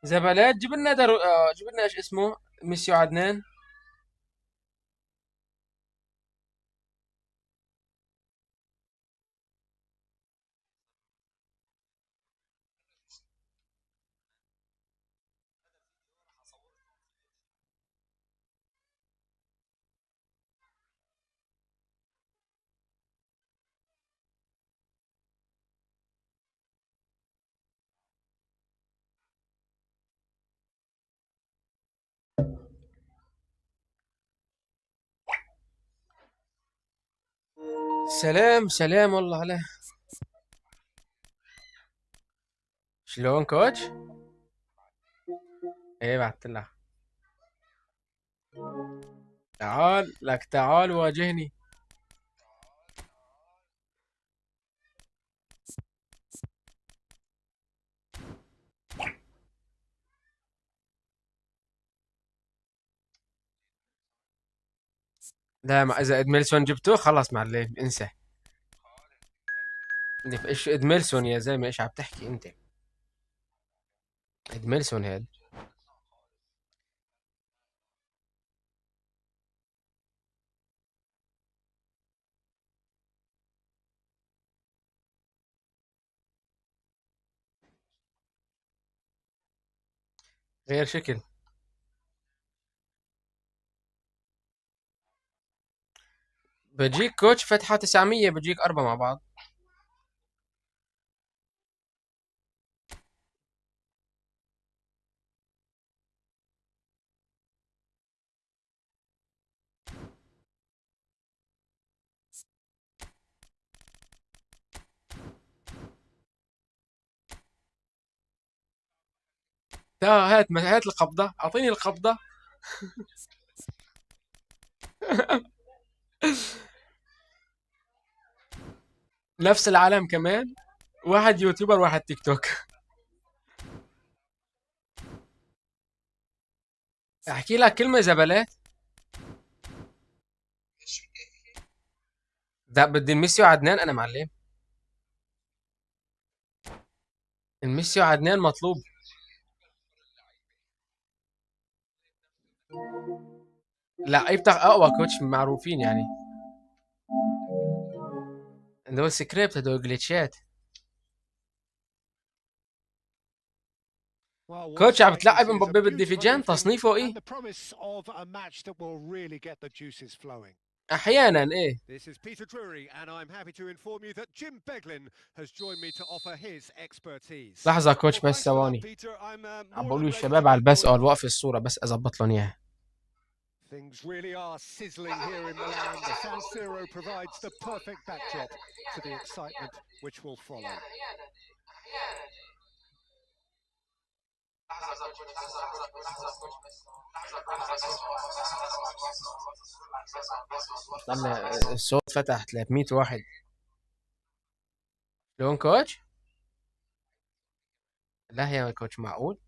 زبالات جيب لنا جيب لنا ايش اسمه ميسيو عدنان. سلام سلام والله عليه. شلون كوتش؟ ايه بعت لها. تعال لك تعال واجهني. لا ما اذا ادميلسون جبتوه خلاص معلم انسى. ايش ادميلسون يا زلمه ايش عم تحكي انت؟ ادميلسون هذا. غير شكل. بجيك كوتش فتحة 900 بجيك أربعة مع بعض. هات القبضة أعطيني القبضة. نفس العالم كمان. واحد يوتيوبر واحد تيك توك. احكي لك كلمة زبلات. ده بدي الميسيو عدنان انا معلم. الميسيو عدنان مطلوب. لعيبتك اقوى كوتش معروفين يعني. هدول سكريبت هدول جليتشات. كوتش عم تلعب مبابي بالديفيجان تصنيفه ايه؟ احيانا ايه. لحظة كوتش بس ثواني. عم بقولوا الشباب على البث او الوقف الصورة بس اظبط لهم اياها. Things really are sizzling here in Milan. The San Siro provides the perfect backdrop to the excitement which will follow. الصوت فتح 300 واحد. شلون كوتش؟ لا يا كوتش معقول؟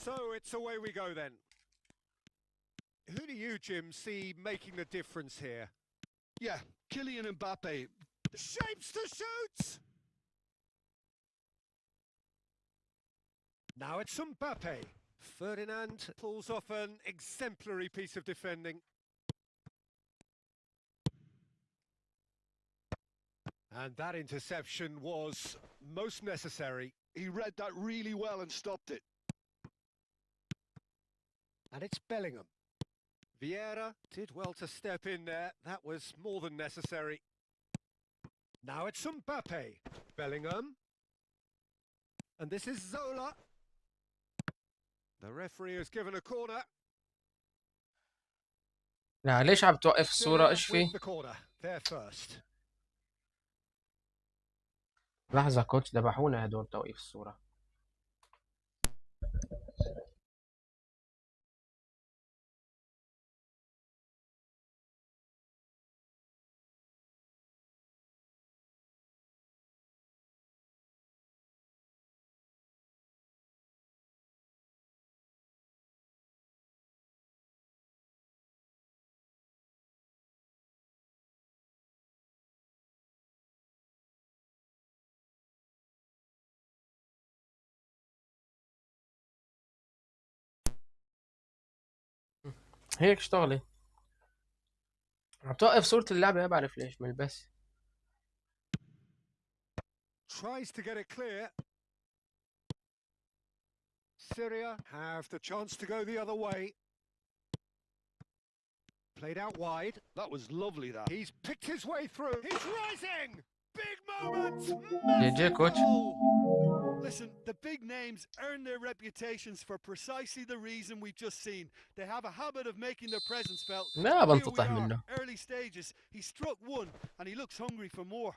So it's away we go then. Who do you, Jim, see making the difference here? Yeah, Kylian Mbappe. Shapes to shoot! Now it's Mbappe. Ferdinand pulls off an exemplary piece of defending. And that interception was most necessary. He read that really well and stopped it. And it's Bellingham. Vieira did well to step in there. That was more than necessary. Now it's Mbappe. Bellingham. And this is Zola. The referee has given a corner. لا ليش عم توقف الصورة؟ ايش في؟ With the corner, there first. لحظة كوتش، ذبحونا هدول توقيف الصورة. هيك اشتغلي. عم توقف صورة اللعبة، ما بعرف ليش، من بس. Tries to get it clear. Syria have the chance to go the other way. Played out wide. That was lovely, that. He's picked his way through. He's rising! Big moment! جي Massive كوتش. goal! Listen, the big names earn their reputations for precisely the reason we've just seen. They have a habit of making their presence felt. لا Here we بنتطح are, منه. early stages. He struck one, and he looks hungry for more.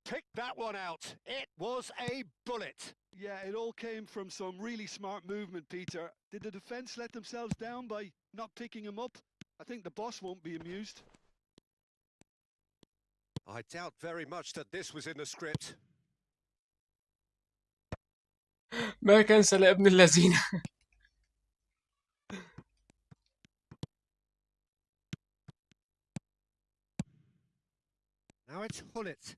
Picked that one out. It was a bullet. Yeah, it all came from some really smart movement, Peter. Did the defence let themselves down by not picking him up? I think the boss won't be amused. I doubt very much that this was in the script. ما كنسى لابن الذين. Now it's Hullet.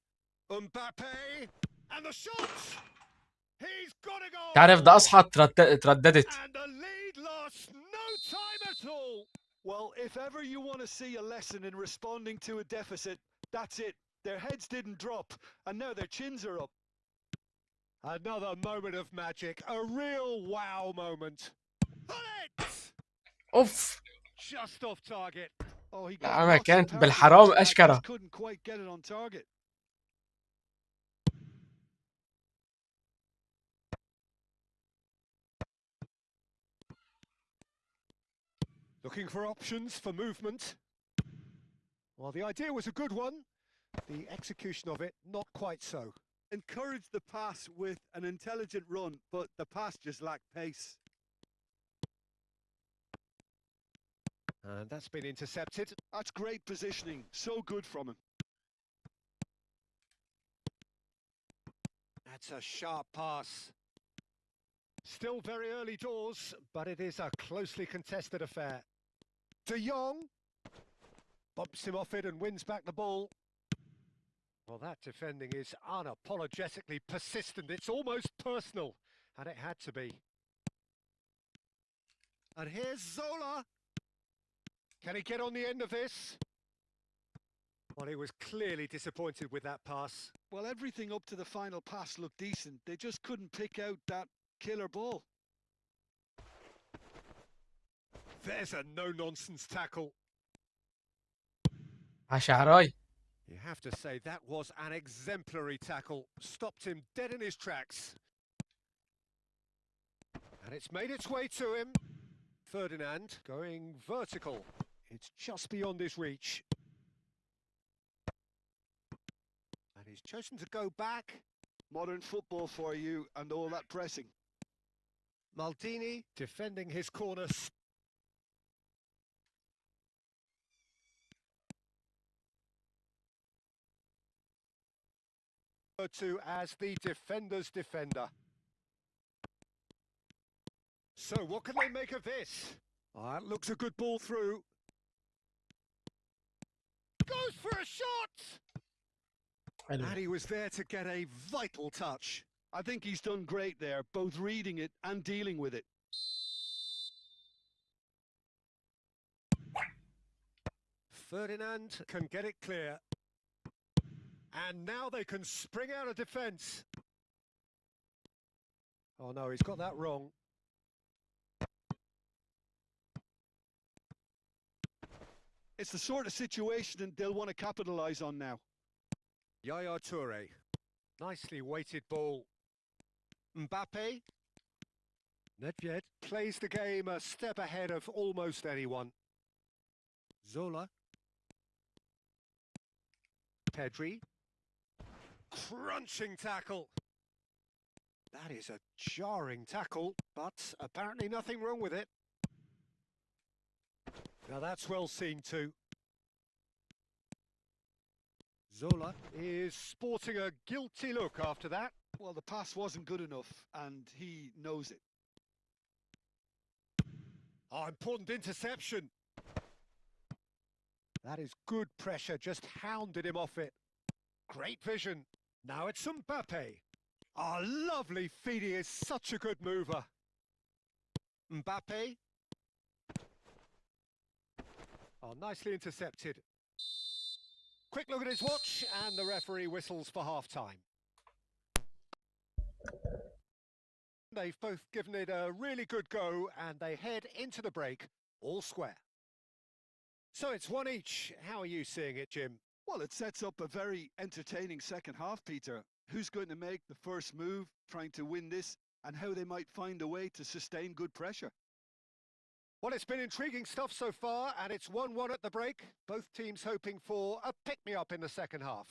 Mbappe. And the shot! He's got to go! تعرف ده اصحى ترددت. And the lead lost no time at all! Well, if ever you want to see a lesson in responding to a deficit, that's it. Their heads didn't drop, and now their chins are up. Another moment of magic, a real wow moment. Hullet! اوف. Just off target. Oh, he لا got ما lots of كانت power بالحرام behind that, اشكره. just couldn't quite get it on target. Looking for options for movement. Well, the idea was a good one. The execution of it, not quite so. Encouraged the pass with an intelligent run, but the pass just lacked pace. And that's been intercepted. That's great positioning, so good from him. That's a sharp pass. Still very early doors, but it is a closely contested affair. De Jong bumps him off it and wins back the ball. Well, that defending is unapologetically persistent. It's almost personal, and it had to be. And here's Zola. Can he get on the end of this? Well, he was clearly disappointed with that pass. Well, everything up to the final pass looked decent. They just couldn't pick out that killer ball. There's a no-nonsense tackle. عشعراي. You have to say that was an exemplary tackle. Stopped him dead in his tracks. And it's made its way to him. Ferdinand going vertical. It's just beyond his reach. And he's chosen to go back. Modern football for you and all that pressing. Maldini defending his corner. To as the defender's defender. So what can they make of this? That looks a good ball through. Goes for a shot! And he was there to get a vital touch. I think he's done great there, both reading it and dealing with it. Ferdinand can get it clear. And now they can spring out of defence. Oh no, he's got that wrong. It's the sort of situation that they'll want to capitalise on now. Yaya Toure. Nicely weighted ball. Mbappe. Nedved plays the game a step ahead of almost anyone. Zola. Pedri. Crunching tackle. That is a jarring tackle, but apparently nothing wrong with it. Now that's well seen too. Zola is sporting a guilty look after that. Well, the pass wasn't good enough, and he knows it. Oh, important interception. That is good pressure, just hounded him off it. Great vision. Now it's Mbappe. Oh, lovely feed, he is such a good mover. Mbappe. Oh, nicely intercepted. Quick look at his watch, and the referee whistles for half-time. They've both given it a really good go, and they head into the break, all square. So it's one each. How are you seeing it, Jim? Well, it sets up a very entertaining second half, Peter. Who's going to make the first move, trying to win this, and how they might find a way to sustain good pressure? Well, it's been intriguing stuff so far, and it's 1-1 at the break. Both teams hoping for a pick-me-up in the second half.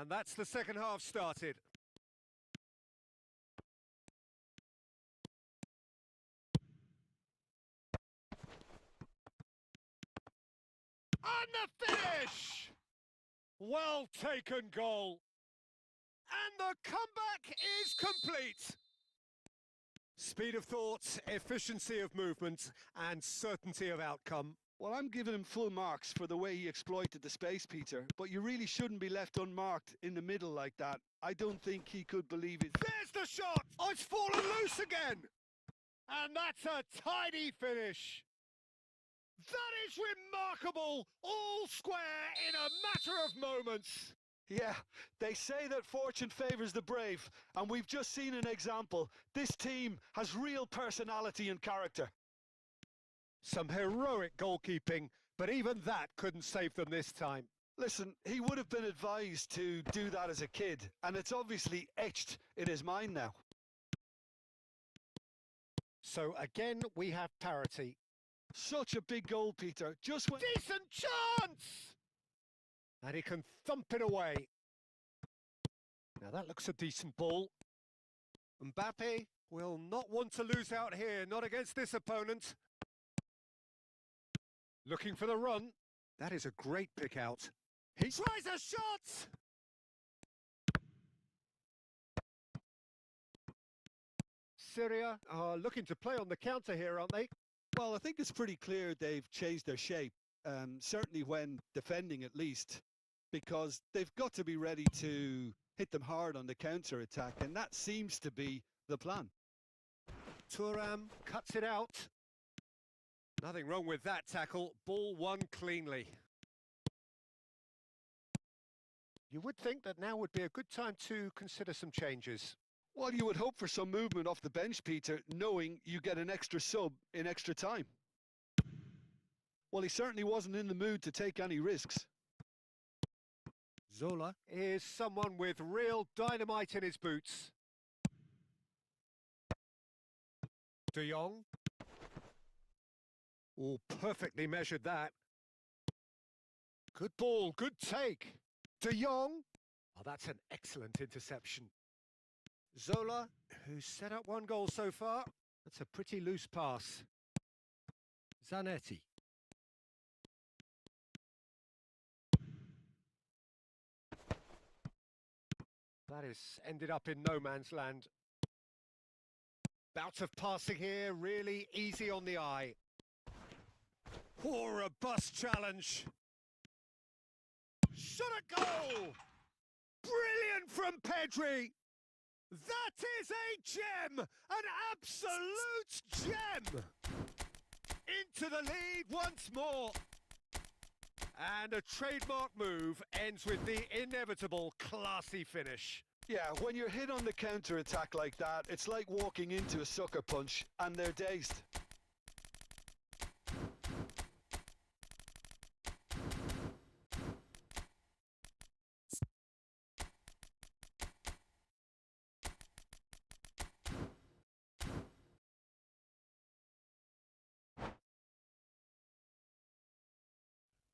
And that's the second half started. And the finish! Well taken goal. And the comeback is complete. Speed of thought, efficiency of movement, and certainty of outcome. Well, I'm giving him full marks for the way he exploited the space, Peter, but you really shouldn't be left unmarked in the middle like that. I don't think he could believe it. There's the shot! Oh, it's fallen loose again! And that's a tidy finish. That is remarkable! All square in a matter of moments. Yeah, they say that fortune favours the brave, and we've just seen an example. This team has real personality and character. Some heroic goalkeeping, but even that couldn't save them this time. Listen, he would have been advised to do that as a kid, and it's obviously etched in his mind now. So again, we have parity. Such a big goal, Peter. Just when... Decent chance! And he can thump it away. Now that looks a decent ball. Mbappe will not want to lose out here, not against this opponent. Looking for the run. That is a great pick out. He tries a shot! Syria are looking to play on the counter here, aren't they? Well, I think it's pretty clear they've changed their shape, certainly when defending at least, because they've got to be ready to hit them hard on the counter-attack, and that seems to be the plan. Thuram cuts it out. Nothing wrong with that tackle. Ball won cleanly. You would think that now would be a good time to consider some changes. Well, you would hope for some movement off the bench, Peter, knowing you get an extra sub in extra time. Well, he certainly wasn't in the mood to take any risks. Zola is someone with real dynamite in his boots. De Jong. Oh, perfectly measured that. Good ball, good take. De Jong. Oh, that's an excellent interception. Zola, who's set up one goal so far. That's a pretty loose pass. Zanetti. That is ended up in no man's land. Bout of passing here, really easy on the eye. Poor a bust challenge. Shot a goal! Brilliant from Pedri! That is a gem! An absolute gem! Into the lead once more. And a trademark move ends with the inevitable classy finish. Yeah, when you're hit on the counter-attack like that, it's like walking into a sucker punch and they're dazed.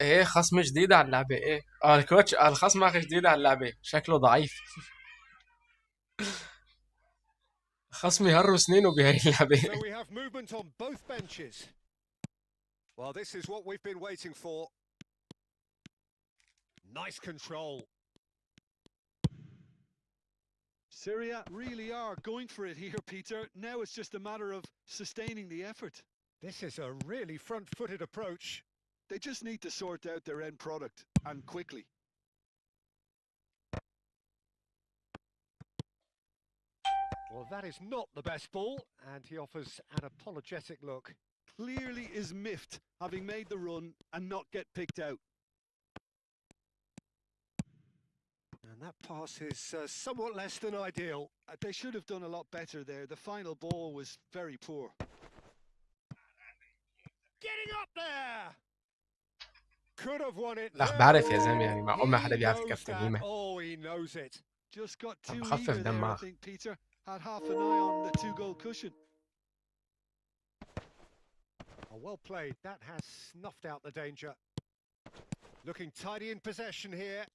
ايه خصم جديد على اللعبة. ايه الكوتش الخصم اخي جديد على اللعبة، شكله ضعيف. خصم يهروا سنينه بهاي اللعبة. So we have movement on both benches. Well, this is what we've been waiting for. Nice control. Syria really are going for it here, Peter. Now it's just a matter of sustaining the effort. This is a really front-footed approach. They just need to sort out their end product, and quickly. Well, that is not the best ball, and he offers an apologetic look. Clearly is miffed, having made the run and not get picked out. And that pass is somewhat less than ideal. They should have done a lot better there. The final ball was very poor. Getting up there! Could have won it. لا بعرف يا زلمة، يعني معقول ما حدا بيعرف كابتن هيما. Oh, he knows it. Just got too بخفف eager there, I دماغ. think, Peter. Had half an eye on the two-goal cushion. Oh, well played. That has snuffed out the danger. Looking tidy in possession here.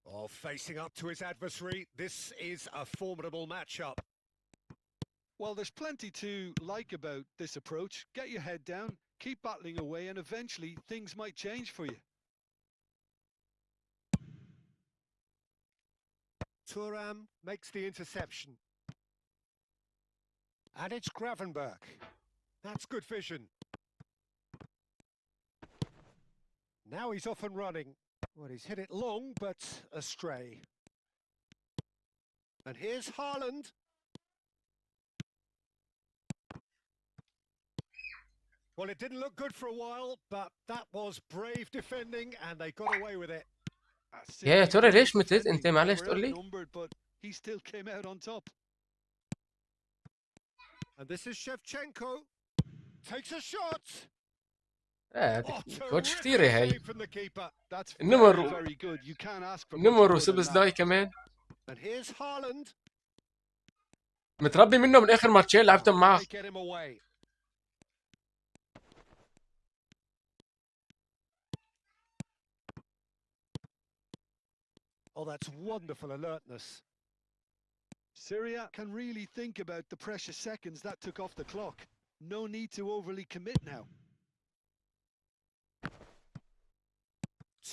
Oh, facing up to his adversary. This is a formidable matchup. Well, there's plenty to like about this approach. Get your head down, keep battling away, and eventually things might change for you. Thuram makes the interception. And it's Gravenberg. That's good vision. Now he's off and running. Well, he's hit it long, but astray. And here's Haaland. Well, it didn't look good for a while, but that was brave defending, and they got away with it. يا ترى ليش متت انت؟ معلش تقول لي. But he still came out on top. And this is Shevchenko. Takes a shot. كوتش كثيرة هاي. That's النمر very good. You can't ask for نمر much more than وسبس داي that. كمان. And here's Haaland. متربي منه من اخر ماتشين لعبتهم معه. Get him away. Oh, that's wonderful alertness. Syria can really think about the precious seconds that took off the clock. No need to overly commit now.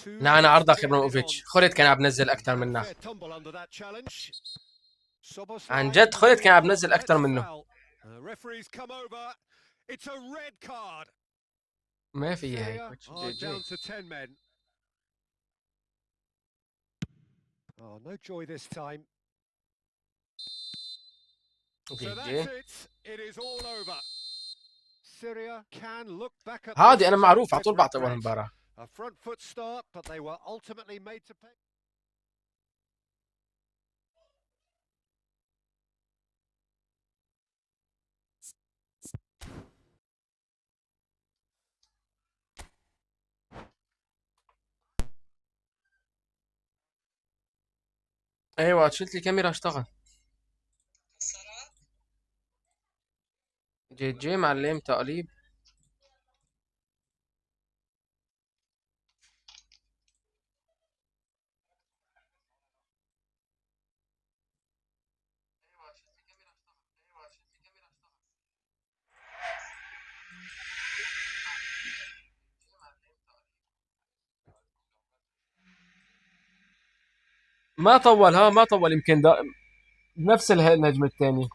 نعم عرضة ابراهيموفيتش. خلت كان عم بنزل اكثر منه. عن جد خلت كان عم بنزل اكثر منه. ما في هاي كوتش جي. Oh, no joy this time. جي So that's جي. it. It is all over. Syria can look back at هادي انا this معروف على with طول بعطي اول regret. مباراة. A front foot start, but they were ultimately made to pay. ايوه شلت لي كاميرا اشتغل. جي جي معلم تقليب. ما طول ما طول يمكن نفس النجم الثاني.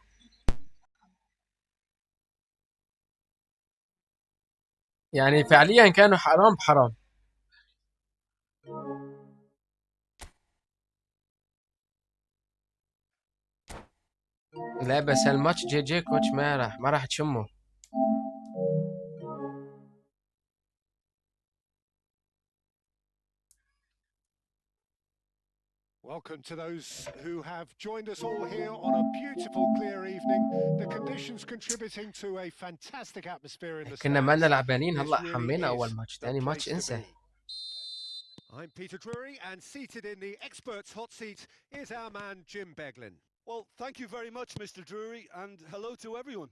يعني فعليا كانوا حرام بحرام. لا بس الماتش جي كوتش ما راح تشمه. Welcome to those who have joined us all here on a beautiful, clear evening. The conditions contributing to a fantastic atmosphere in the كنا ما لنا stands. لعبانين، هلا This really حمينا اول is ماتش، the ثاني place ماتش to انسى. be. I'm Peter Drury, and seated in the experts' hot seat is our man Jim Beglin. Well, thank you very much, Mr. Drury, and hello to everyone.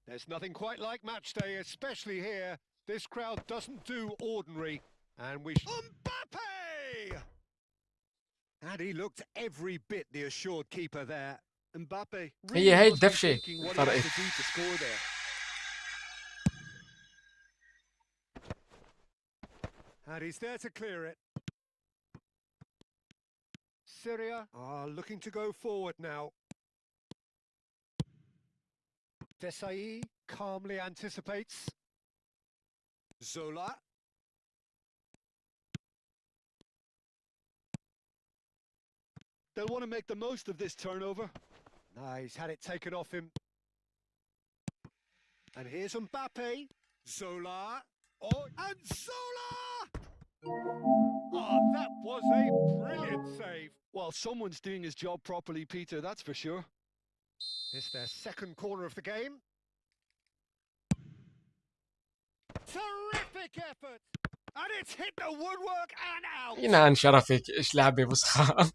There's nothing quite like match day, especially here. This crowd doesn't do ordinary, and we... Mbappe! And he looked every bit the assured keeper there. Mbappe هي really هي must be الدفشة thinking what he طريقي. has to do to score there. And he's there to clear it. Syria are looking to go forward now. Desai calmly anticipates. Zola. They'll want to make the most of this turnover. Nah, he's had it taken off him. And here's Mbappe. Zola. Oh, and Zola! Oh, that was a brilliant save. Well, someone's doing his job properly, Peter, that's for sure. It's their second corner of the game. Terrific effort! And it's hit the woodwork and out! ينعن شرفك، ايش لعبة وسخة.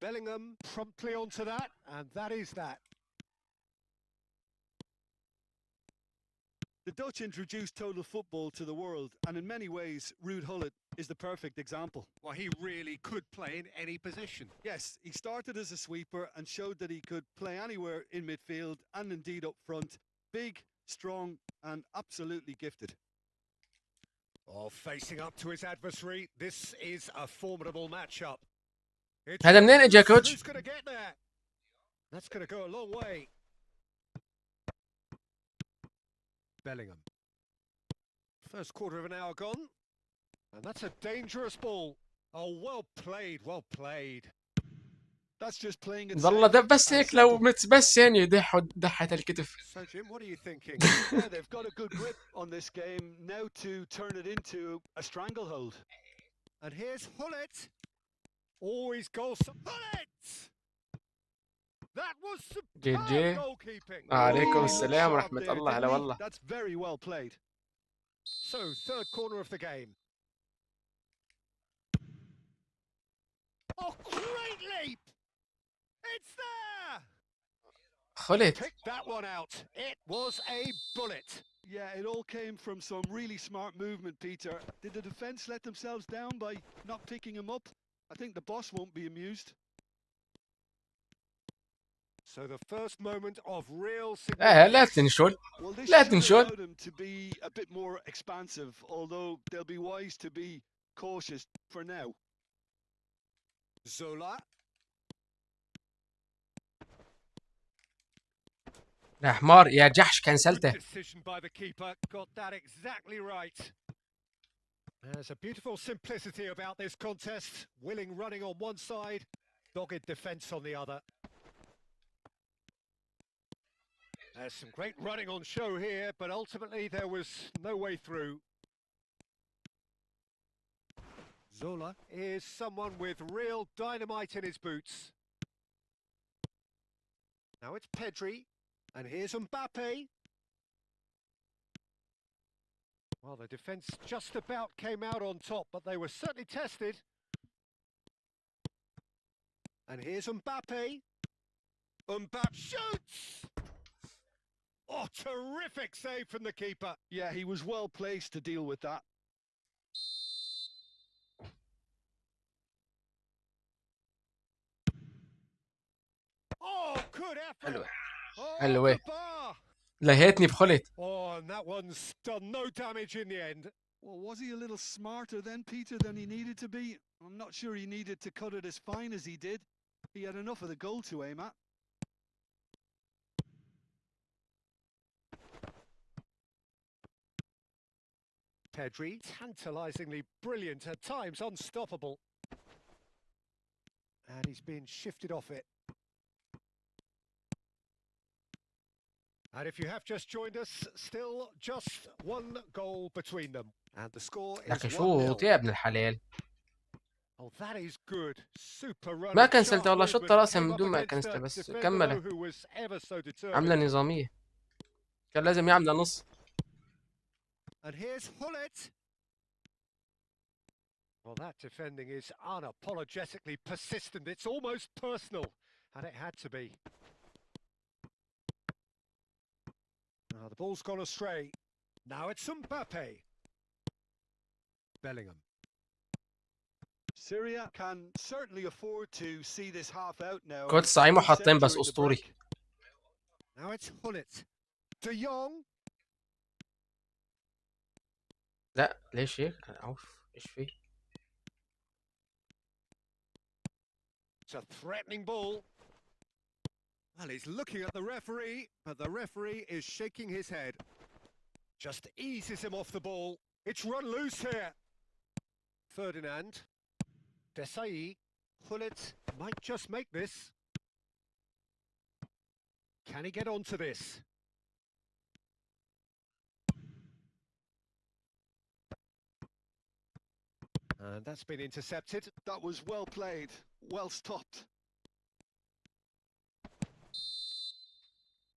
Bellingham promptly onto that, and that is that. The Dutch introduced total football to the world, and in many ways, Ruud Gullit is the perfect example. Well, he really could play in any position. Yes, he started as a sweeper and showed that he could play anywhere in midfield and indeed up front. Big, strong, and absolutely gifted. Oh, facing up to his adversary, this is a formidable matchup. هذا منين اجا كوتش؟ Who's going to get there? That's going to go a long way. Bellingham. First quarter of an hour gone. And that's a dangerous ball. Oh, well played, well played. That's just playing it والله safe ده بس and هيك لو simple. متبسن يدح دحة الكتف. So, Jim, what are you thinking? Yeah, they've got a good grip on this game now to turn it into a stranglehold. And here's Gullit. Always goals. Gullit! That was superb جي. goalkeeping. عليكم Really السلام looked sharp ورحمة there, الله. هلا didn't he? والله. That's very well played. So, third corner of the game. Oh, great leap! It's there! خلت. Picked that one out. It was a bullet. Yeah, it all came from some really smart movement, Peter. Did the defence let themselves down by not picking him up? I think the boss won't be amused. So the first moment of real لا significance. تنشل. Well, this لا should تنشل. allow them to be a bit more expansive, although they'll be wise to be cautious for now. Zola. يا حمار يا جحش كنسلته. Good decision by the keeper. Got that exactly right. There's a beautiful simplicity about this contest. Willing running on one side, dogged defence on the other. There's some great running on show here, but ultimately there was no way through. Zola is someone with real dynamite in his boots. Now it's Pedri, and here's Mbappe. Well, the defence just about came out on top, but they were certainly tested. And here's Mbappe. Mbappe shoots! Oh, terrific save from the keeper. Yeah, he was well placed to deal with that. Oh, good effort. حلوة. Oh, حلوة. the bar. لهيتني بخلت. Oh, and that one's done no damage in the end. Well, was he a little smarter then, Peter, than he needed to be? I'm not sure he needed to cut it as fine as he did. He had enough of the goal to aim at. Pedri, tantalisingly brilliant, at times unstoppable. And he's been shifted off it. And if you have just joined us, still just one goal between them. And the score is لكن 1-0. شوط يا ابن الحلال. Oh, that is good. Super run. ما كنسلت والله، شط راسها من دون ما كنسلت، بس كملت عاملة نظامية، كان لازم يعمل نص. And here's Hullet. Well, that defending is unapologetically persistent. It's almost personal, and it had to be. Now the ball's gone astray. Now it's Mbappe. Bellingham. Syria can certainly afford to see this half out now. كنت صايمه حاطين بس أسطوري. Now it's Hullet. De Jong. لا ليش هيك؟ اوف ايش فيه؟ It's a threatening ball. Well, he's looking at the referee, but the referee is shaking his head. Just eases him off the ball. It's run loose here. Ferdinand. Desai. Hullet might just make this. Can he get onto this? And that's been intercepted. That was well played, well stopped.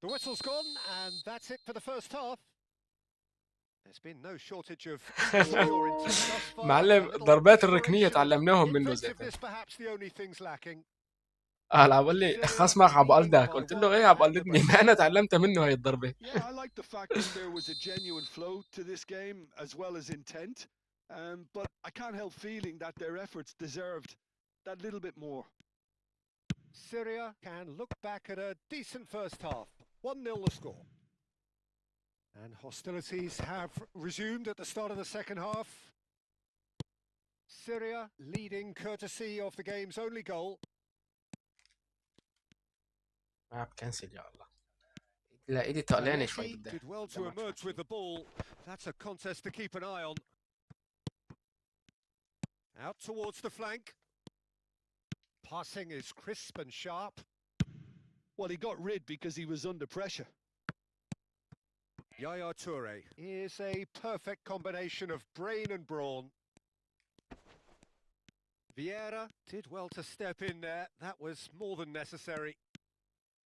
The whistle's gone, and that's it for the first half. There's been no shortage of معلم ضربات الركنية تعلمناهم منه زي perhaps the only things lacking. بقول لي خصمك عبقلدك، قلت له ايه عبقلدني؟ ما انا تعلمت منه هاي الضربة. Yeah, I like the fact that there was a genuine flow to this game as well as intent. But I can't help feeling that their efforts deserved that little bit more. Syria can look back at a decent first half. 1-0 the score. And hostilities have resumed at the start of the second half. Syria leading courtesy of the game's only goal. ما بكنسل يا الله. لا ايدي طالعني شوي Did قدام. well to emerge with the ball. That's a contest to keep an eye on. Out towards the flank. Passing is crisp and sharp. Well, he got rid because he was under pressure. Yaya Toure is a perfect combination of brain and brawn. Vieira did well to step in there. That was more than necessary.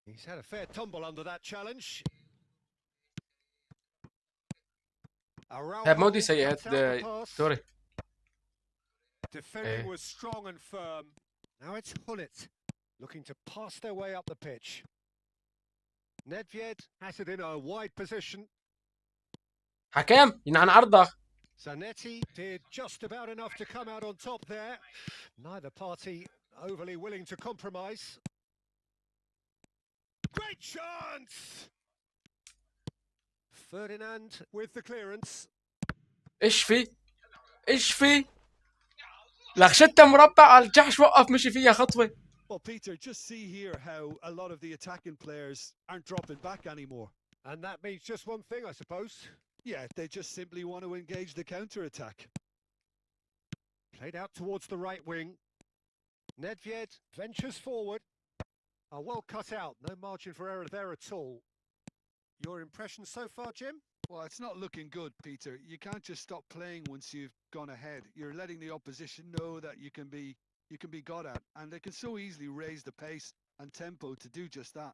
He's had a fair tumble under that challenge. هذا مودي سيئات توري. Defending was strong and firm. Now it's Hullet looking to pass their way up the pitch. Nethved has it in a wide position. حكام ينعن عرضه. Zanetti did just about enough to come out on top there. Neither party overly willing to compromise. Great chance! Ferdinand with the clearance. ايش في؟ ايش في؟ لخشتها مربع على الجحش، وقف مشي فيها خطوة. Well, Peter, just see here how a lot of the attacking players aren't dropping back anymore. And that means just one thing, I suppose. Yeah, they just simply want to engage the counter-attack. Played out towards the right wing. Nethved ventures forward. Well cut out, no margin for error there at all. Your impression so far, Jim? Well, it's not looking good, Peter. You can't just stop playing once you've gone ahead. You're letting the opposition know that you can be got at, and they can so easily raise the pace and tempo to do just that.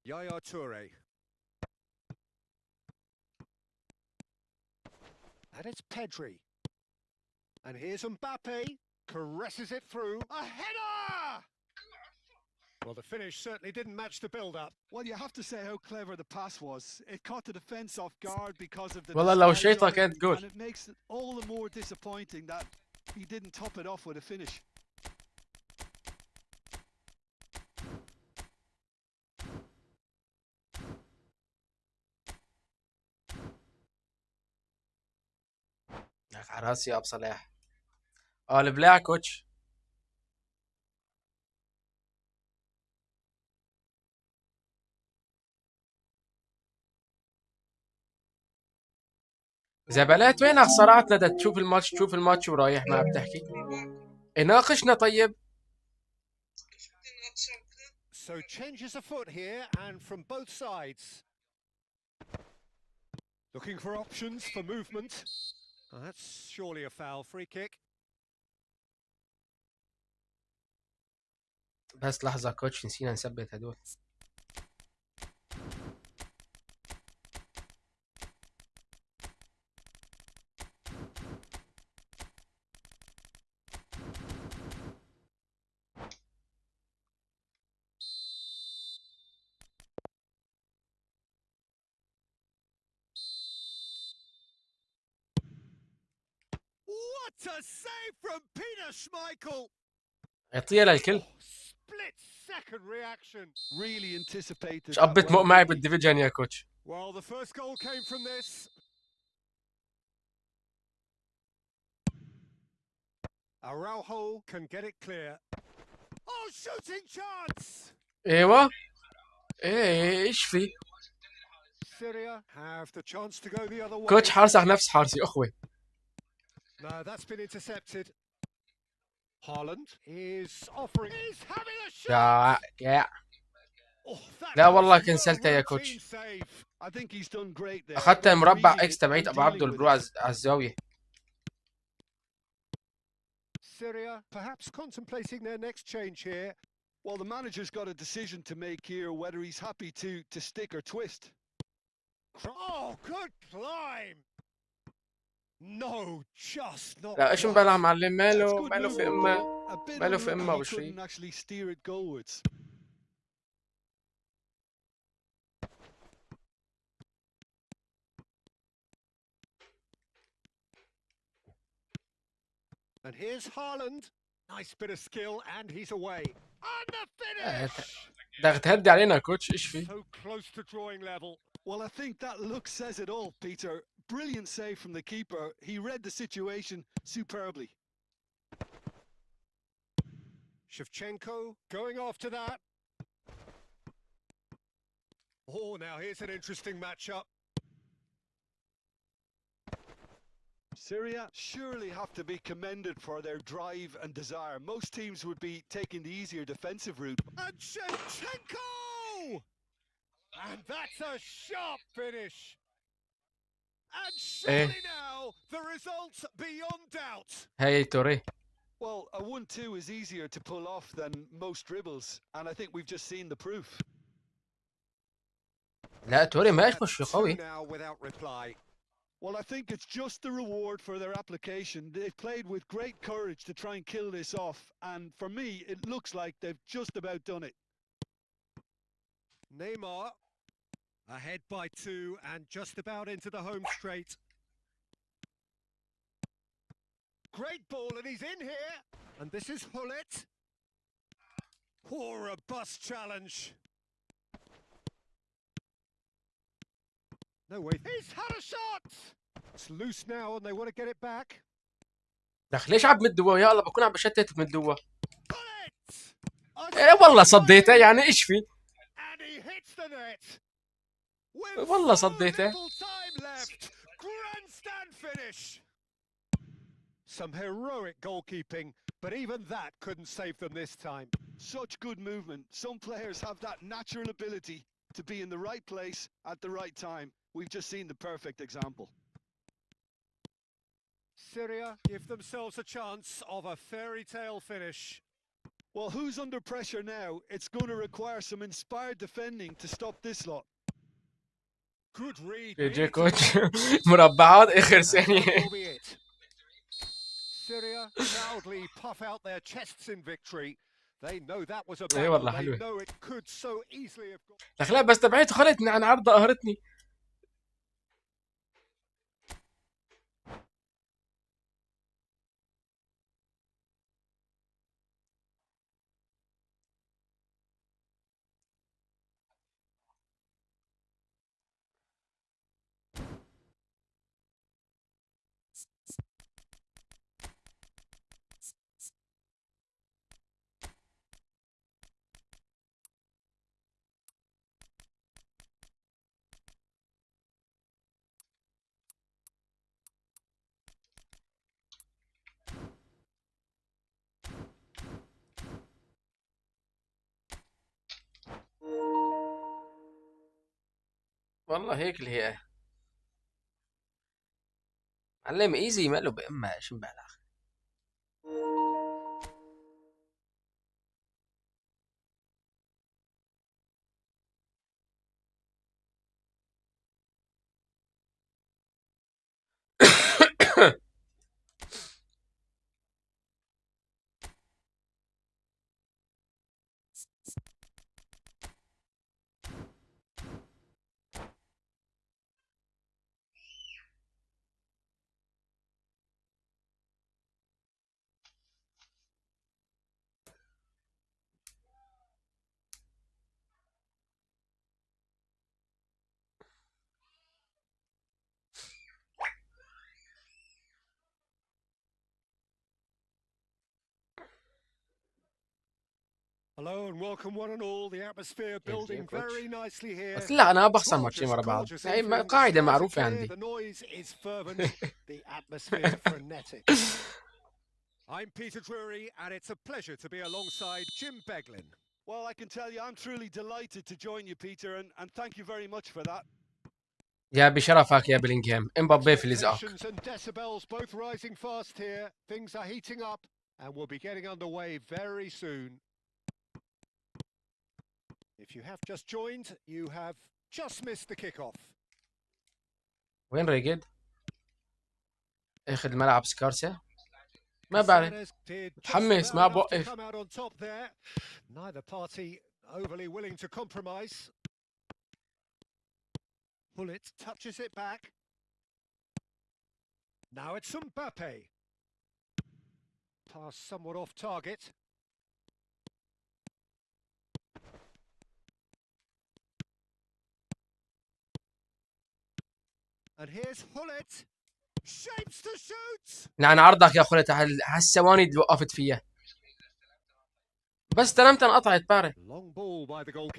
Yaya Toure. And it's Pedri. And here's Mbappe. Caresses it through. A header! Well, the finish certainly didn't match the build-up. Well, you have to say how clever the pass was. It caught the defence off guard because of the... والله لو شيطة كانت جول. And it makes it all the more disappointing that he didn't top it off with a finish. ياك على راسي يا ابو صلاح. البلاع كوتش. زبالات وينها خساراتنا؟ ده تشوف الماتش ورايح ما بتحكي. ناقشنا طيب. So changes afoot here and from both sides. Looking for options for movement. Oh, that's surely a foul. Free kick. بس لحظة كوتش، نسينا نثبت هدول. What a save from Peter Schmeichel! اعطيها للكل. Split second reaction. Really anticipated مش that قبت well, معي didn't he? بالديفيجن يا كوتش. Well, the first goal came from this. Araujo can get it clear. Oh, shooting chance! ايوه. ايش في؟ Syria have the chance to go the other way. كوتش حارسك نفس حارسي اخوي. No, that's been intercepted. Haaland is offering. He's having a shot. يا Oh, that لا was والله no كنسلتها يا routine كوتش. save. I think he's done great there. اخذت Both مربع reading اكس it تبعيت and ابو عبده dealing with البرو it. على الزاويه. Syria perhaps contemplating their next change here. Well, the manager's got a decision to make here whether he's happy to stick or twist. Oh, good climb. No, just not. لا ايش right. مبلع معلم؟ That's ماله good ماله في movement, امه. but a bit ماله في unlucky امه he وشي. couldn't actually steer it goalwards. And here's Haaland. Nice bit of skill, and he's away. And the finish! ده تهدي علينا كوتش، ايش في؟ So close to drawing level. Well, I think that look says it all, Peter. Brilliant save from the keeper. He read the situation superbly. Shevchenko going after that. Oh, now here's an interesting matchup. Syria surely have to be commended for their drive and desire. Most teams would be taking the easier defensive route. And Shevchenko! And that's a sharp finish. And surely now the result beyond doubt. هاي توري. Well, a 1-2 is easier to pull off than most dribbles, and I think we've just seen the proof. لا توري ماشي مش Two قوي. now without reply. Well, I think it's just the reward for their application. They've played with great courage to try and kill this off, and for me, it looks like they've just about done it. Neymar ahead by 2 and just about into the home straight. Great ball, and he's in here. And this is Hullet. Oh, a bust challenge. No way. He's had a shot. It's loose now, and they want to get it back. دخل ليش عم مدوا؟ يا الله بكون عم بشتت مدوا. Hullet. ايه والله صديته، يعني ايش في؟ And he hits the net. والله صديته. Little time left. Grandstand finish. Some heroic goalkeeping, but even that couldn't save them this time. Such good movement. Some players have that natural ability to be in the right place at the right time. We've just seen the perfect example. Syria give themselves a chance of a fairy tale finish. Well, who's under pressure now? It's going to require some inspired defending to stop this lot. Good read. جي كوتش. مربعات اخر ثانية. That will be it. Syria proudly puff out their chests in victory. They know that was a ايه battle. والله They حلوة. know it could so easily have gone. دخلها بس تبعيته خلتني عن عرضة قهرتني. والله هيك اللي هي علم ايزي ماله بأما شو بالك. Hello and welcome one and all. The atmosphere building very nicely here. بس لا انا بخسر ماتشين Gorgeous, ورا بعض، gorgeous يعني evening. قاعدة Skies are معروفة clear, عندي. the noise is fervent, the atmosphere frenetic. I'm Peter Drury and it's a pleasure to be alongside Jim Beglin. Well, I can tell you, I'm truly delighted to join you, Peter, and thank you very much for that. يا بشرفك يا بلينغهام، امبابي في الازعاج. Expectations and decibels both rising fast here. Things are heating up and we'll be getting underway very soon. If you have just joined, you have just missed the kickoff. وين ريجد؟ اخذ الملعب سكارسا؟ ما بعرف. حماس ما بوقف. Neither party overly willing to compromise. Bullet touches it back. Now it's Mbappe. Pass somewhat off target. And here's Hullet. Shapes to shoot. نعم عرضك يا خلت هالثواني اللي وقفت فيها. بس استلمت انقطعت باري.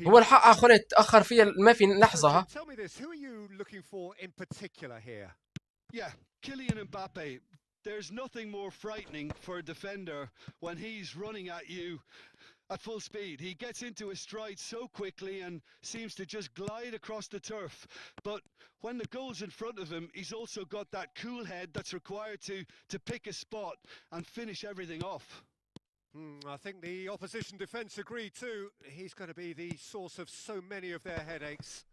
هو الحق خلت تأخر فيها ما في لحظة. ها. Tell me this, who are you looking for in particular here? Yeah, Kylian Mbappe. There's nothing more frightening for a defender when he's running at you at full speed. He gets into his stride so quickly and seems to just glide across the turf. But when the goal's in front of him, he's also got that cool head that's required to pick a spot and finish everything off. I think the opposition defence agree too. He's going to be the source of so many of their headaches.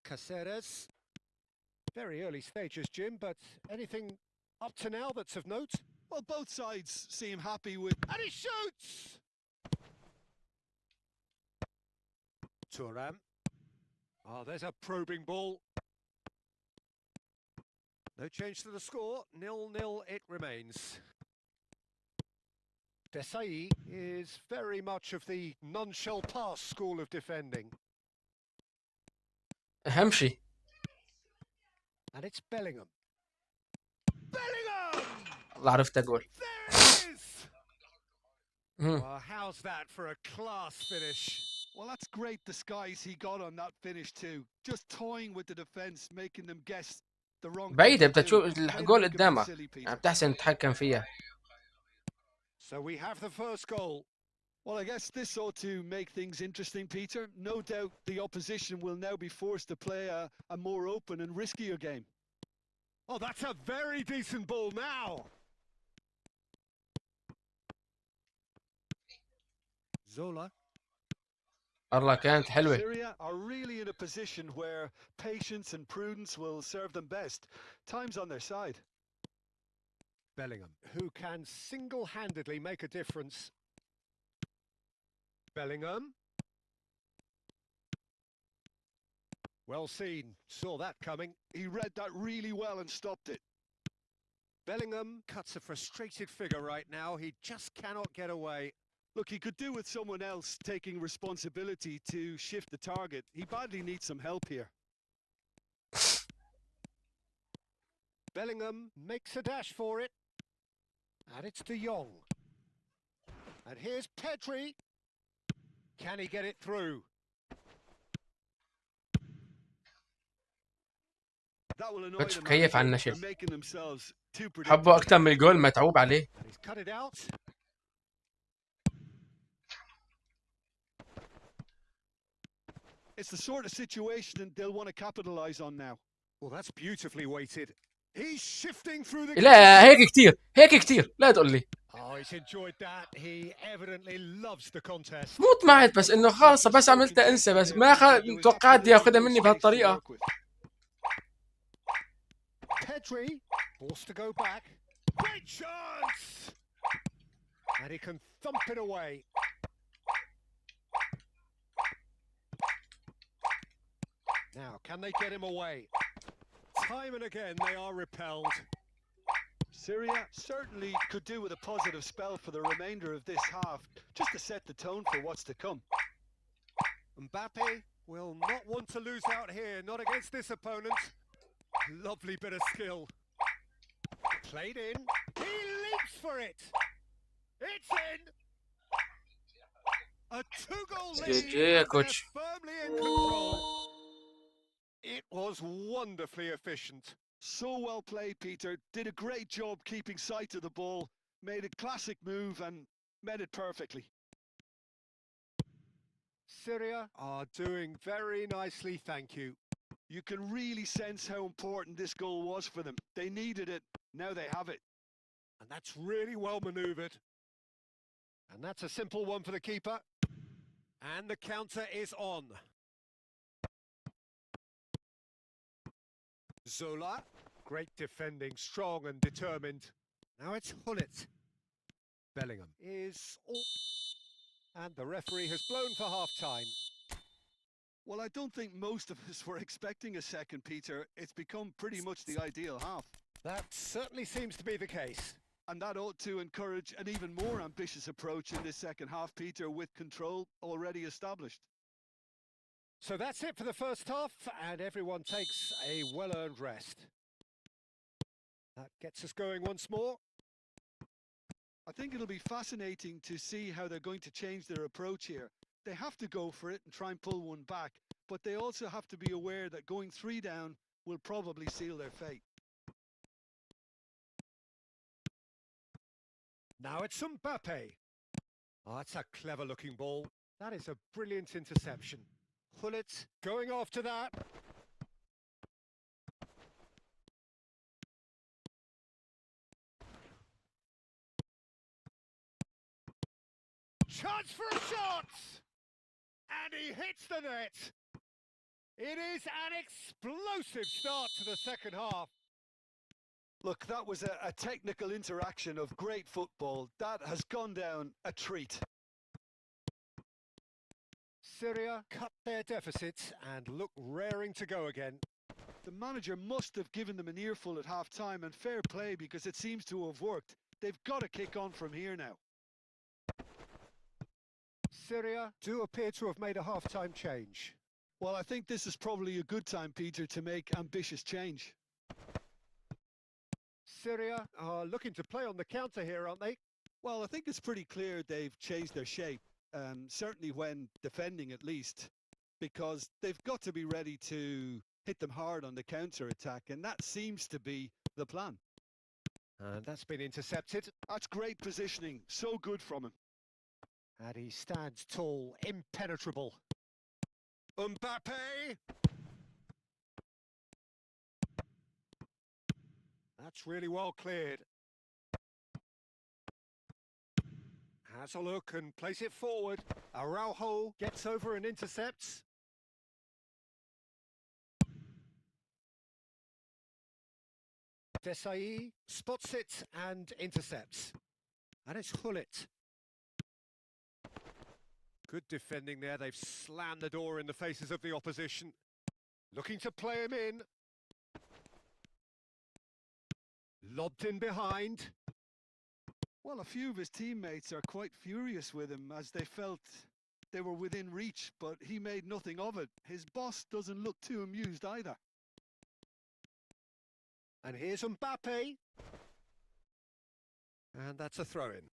Caceres. Very early stages, Jim, but anything up to now that's of note? Well, both sides seem happy with... And he shoots! Thuram. Oh, there's a probing ball. No change to the score. 0-0 it remains. Desai is very much of the none-shall-pass school of defending. أهم شيء. And it's Bellingham. Bellingham! الله عرفت أقول. There it is! Well, how's that for a class finish? Well, that's great disguise he got on that finish too. Just toying with the defence, making them guess the wrong... بعيدة بتشوف الجول قدامك. يعني بتحسن تتحكم فيها. So we have the first goal. Well, I guess this ought to make things interesting, Peter. No doubt the opposition will now be forced to play a more open and riskier game. Oh, that's a very decent ball now. Zola. الله كانت حلوة. Syria are really in a position where patience and prudence will serve them best. Time's on their side. Bellingham, who can single-handedly make a difference. Bellingham. Well seen, saw that coming. He read that really well and stopped it. Bellingham cuts a frustrated figure right now. He just cannot get away. Look, he could do with someone else taking responsibility to shift the target. He badly needs some help here. Bellingham makes a dash for it. And it's De Jong. And here's Pedri. Can he get it through? That will annoy كنتش them. مكيف على They're النشل. making themselves too predictable. حبه أكتر من الجول متعوب عليه. And he's cut it out. It's the sort of situation they'll want to capitalize on now. Well, that's beautifully weighted. He's shifting through the... لا هيك كتير، هيك كتير، لا تقول لي. Oh, he's enjoyed that. He evidently loves the contest. مو طمعت بس انه خالص بس عملتها انسى، بس ما توقعت ياخذها مني بهالطريقة. Pedri forced to go back. Great chance! And he can thump it away. Now, can they get him away? Time and again, they are repelled. Syria certainly could do with a positive spell for the remainder of this half, just to set the tone for what's to come. Mbappe will not want to lose out here, not against this opponent. Lovely bit of skill. Played in. He leaps for it. It's in. A two-goal lead. They're firmly in control. It was wonderfully efficient. So well played, Peter. Did a great job keeping sight of the ball, made a classic move and met it perfectly. Syria are doing very nicely, thank you. You can really sense how important this goal was for them. They needed it, now they have it. And that's really well manoeuvred. And that's a simple one for the keeper. And the counter is on. Zola, great defending, strong and determined. Now it's Hullet. Bellingham is all... And the referee has blown for half-time. Well, I don't think most of us were expecting a second, Peter. It's become pretty much the ideal half. That certainly seems to be the case. And that ought to encourage an even more ambitious approach in this second half, Peter, with control already established. So that's it for the first half, and everyone takes a well-earned rest. That gets us going once more. I think it'll be fascinating to see how they're going to change their approach here. They have to go for it and try and pull one back, but they also have to be aware that going 3 down will probably seal their fate. Now it's Mbappe. Oh, that's a clever-looking ball. That is a brilliant interception. Hullet going after that. Chance for a shot! And he hits the net. It is an explosive start to the second half. Look, that was a technical interaction of great football. That has gone down a treat. Syria cut their deficit and look raring to go again. The manager must have given them an earful at half-time, and fair play because it seems to have worked. They've got to kick on from here now. Syria do appear to have made a half-time change. Well, I think this is probably a good time, Peter, to make ambitious change. Syria are looking to play on the counter here, aren't they? Well, I think it's pretty clear they've changed their shape, certainly when defending at least, because they've got to be ready to hit them hard on the counter-attack, and that seems to be the plan. And that's been intercepted. That's great positioning, so good from him. And he stands tall, impenetrable. Mbappe! That's really well cleared. Has a look and plays it forward. Araujo gets over and intercepts. Desai spots it and intercepts. And it's Hullet. Good defending there. They've slammed the door in the faces of the opposition. Looking to play him in. Lobbed in behind. Well, a few of his teammates are quite furious with him as they felt they were within reach, but he made nothing of it. His boss doesn't look too amused either. And here's Mbappe. And that's a throw-in.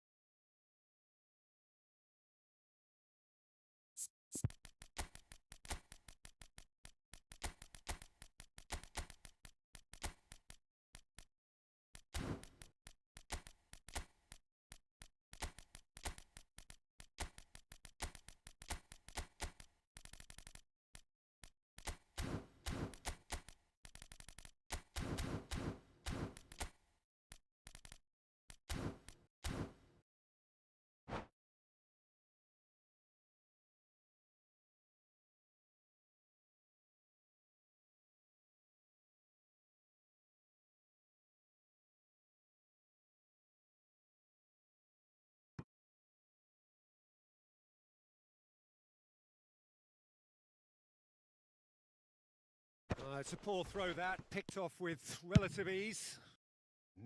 It's a poor throw that, picked off with relative ease.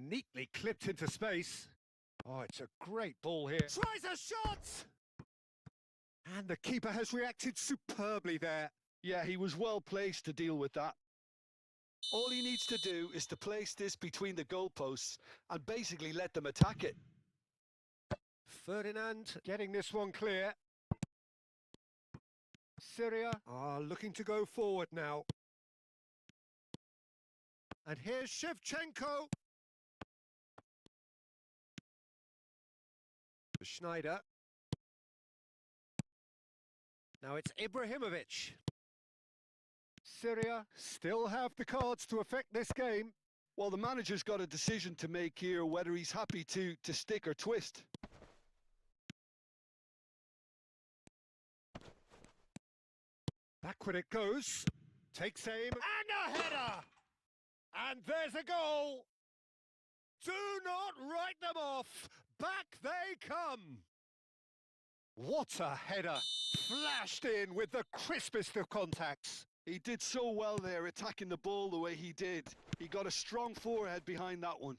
Neatly clipped into space. Oh, it's a great ball here. Tries a shot! And the keeper has reacted superbly there. Yeah, he was well placed to deal with that. All he needs to do is to place this between the goalposts and basically let them attack it. Ferdinand getting this one clear. Syria are looking to go forward now. And here's Shevchenko. Schneider. Now it's Ibrahimovic. Syria still have the cards to affect this game. Well, the manager's got a decision to make here, whether he's happy to stick or twist. Backward it goes. Takes aim. And a header! And there's a goal! Do not write them off! Back they come! What a header! Flashed in with the crispest of contacts. He did so well there, attacking the ball the way he did. He got a strong forehead behind that one.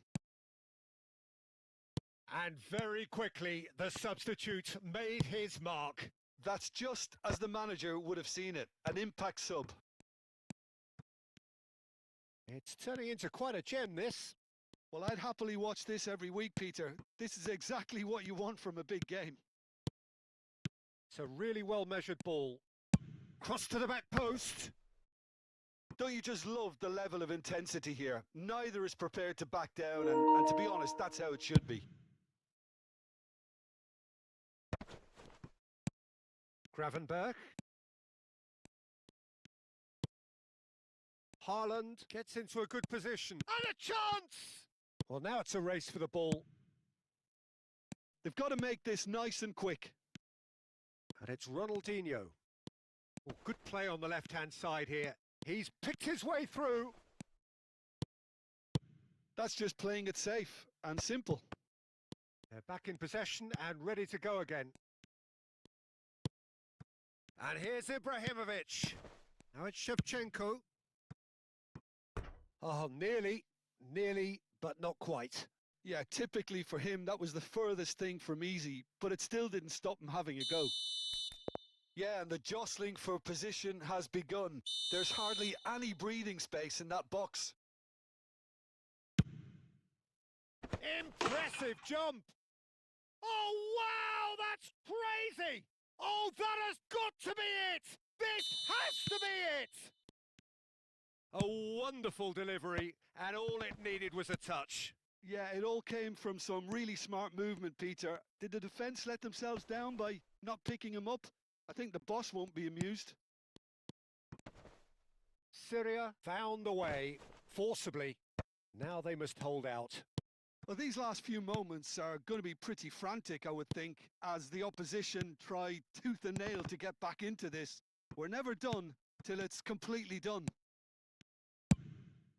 And very quickly, the substitute made his mark. That's just as the manager would have seen it, an impact sub. It's turning into quite a gem, this. Well, I'd happily watch this every week, Peter. This is exactly what you want from a big game. It's a really well-measured ball. Cross to the back post. Don't you just love the level of intensity here? Neither is prepared to back down, and to be honest, that's how it should be. Gravenberg. Haaland gets into a good position. And a chance! Well, now it's a race for the ball. They've got to make this nice and quick. And it's Ronaldinho. Oh, good play on the left-hand side here. He's picked his way through. That's just playing it safe and simple. They're back in possession and ready to go again. And here's Ibrahimovic. Now it's Shevchenko. Oh, nearly, but not quite. Yeah, typically for him, that was the furthest thing from easy, but it still didn't stop him having a go. Yeah, and the jostling for position has begun. There's hardly any breathing space in that box. Impressive jump! Oh, wow, that's crazy! Oh, that has got to be it! This has to be it! A wonderful delivery, and all it needed was a touch. Yeah, it all came from some really smart movement, Peter. Did the defence let themselves down by not picking him up? I think the boss won't be amused. Syria found a way, forcibly. Now they must hold out. Well, these last few moments are going to be pretty frantic, I would think, as the opposition try tooth and nail to get back into this. We're never done till it's completely done.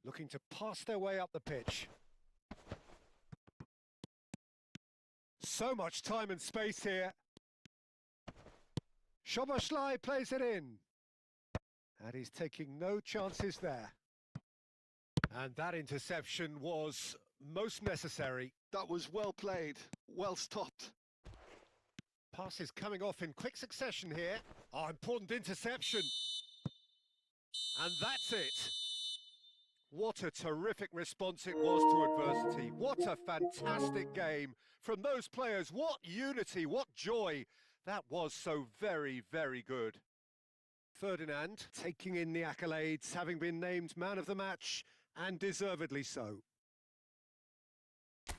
Looking to pass their way up the pitch. So much time and space here. Szoboszlai plays it in. And he's taking no chances there. And that interception was most necessary. That was well played, well stopped. Passes coming off in quick succession here. Oh, important interception. And that's it. What a terrific response it was to adversity. What a fantastic game from those players. What unity, what joy. That was so very, very good. Ferdinand taking in the accolades, having been named man of the match, and deservedly so.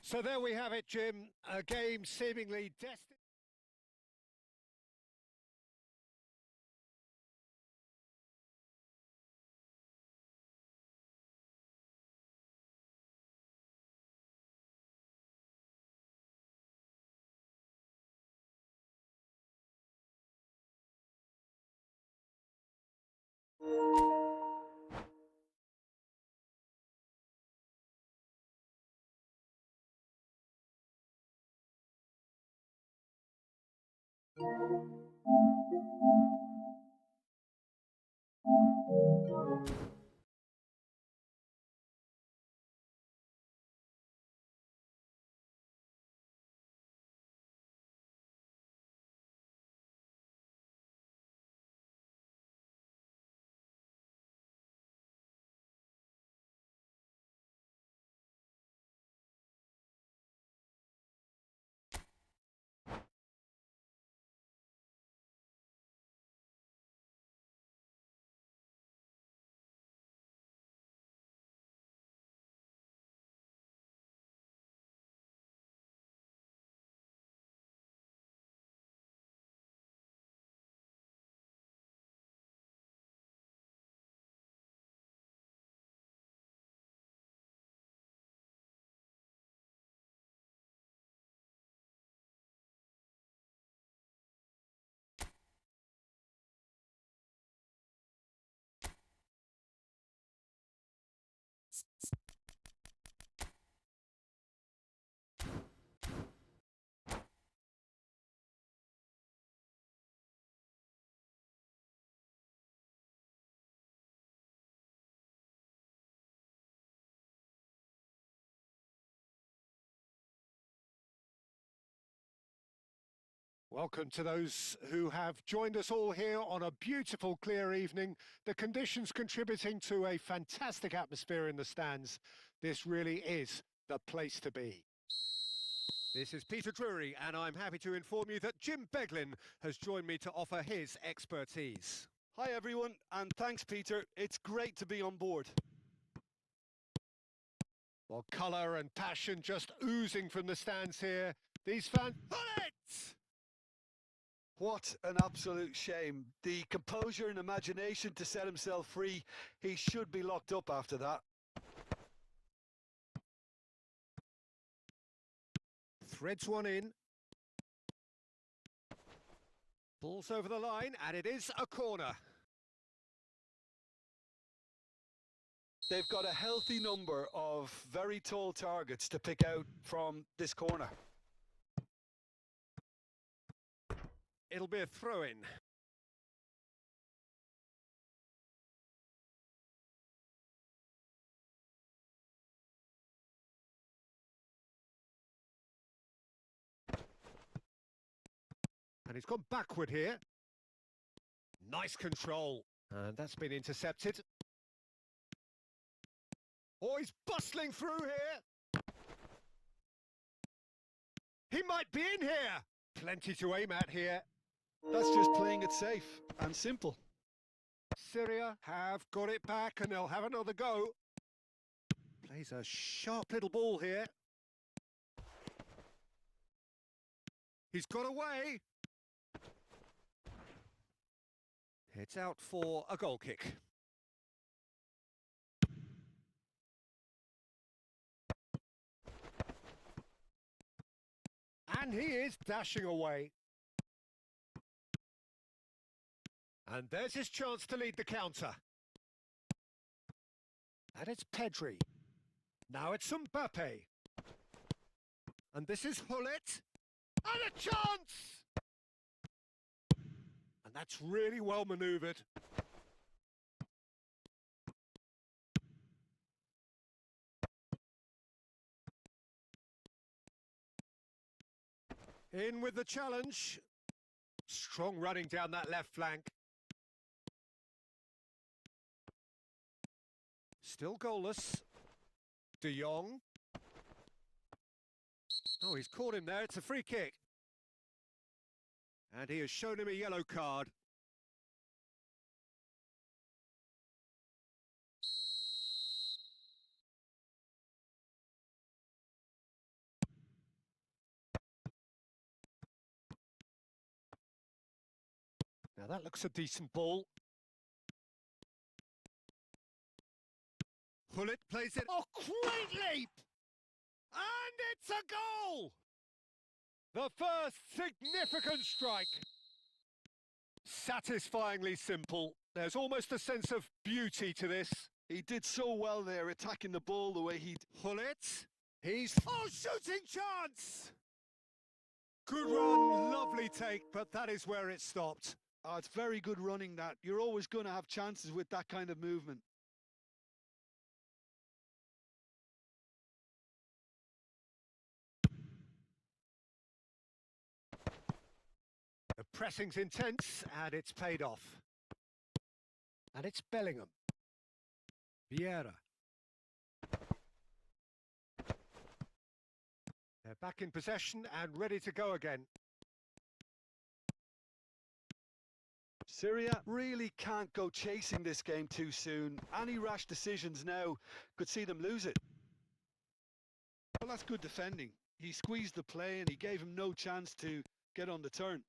So there we have it, Jim. A game seemingly destined. Welcome to those who have joined us all here on a beautiful, clear evening. The conditions contributing to a fantastic atmosphere in the stands. This really is the place to be. This is Peter Drury, and I'm happy to inform you that Jim Beglin has joined me to offer his expertise. Hi everyone, and thanks Peter. It's great to be on board. Well, colour and passion just oozing from the stands here. These fans... Bullets! What an absolute shame. The composure and imagination to set himself free. He should be locked up after that. Threads one in. Ball's over the line, and it is a corner. They've got a healthy number of very tall targets to pick out from this corner. It'll be a throw-in. And he's gone backward here. Nice control. And that's been intercepted. Oh, he's bustling through here. He might be in here. Plenty to aim at here. That's just playing it safe and simple. Syria have got it back and they'll have another go. Plays a sharp little ball here. He's got away. It's out for a goal kick. And he is dashing away. And there's his chance to lead the counter. And it's Pedri. Now it's Mbappe. And this is Hullet. And a chance! And that's really well manoeuvred. In with the challenge. Strong running down that left flank. Still goalless. De Jong. Oh, he's caught him there. It's a free kick. And he has shown him a yellow card. Now that looks a decent ball. Hullet plays it. Oh, great leap! And it's a goal! The first significant strike. Satisfyingly simple. There's almost a sense of beauty to this. He did so well there, attacking the ball the way he... Hullet. He's... Oh, shooting chance! Good run, lovely take, but that is where it stopped. Oh, it's very good running that. You're always going to have chances with that kind of movement. The pressing's intense, and it's paid off. And it's Bellingham. Vieira. They're back in possession and ready to go again. Syria really can't go chasing this game too soon. Any rash decisions now could see them lose it. Well, that's good defending. He squeezed the play and he gave him no chance to get on the turn.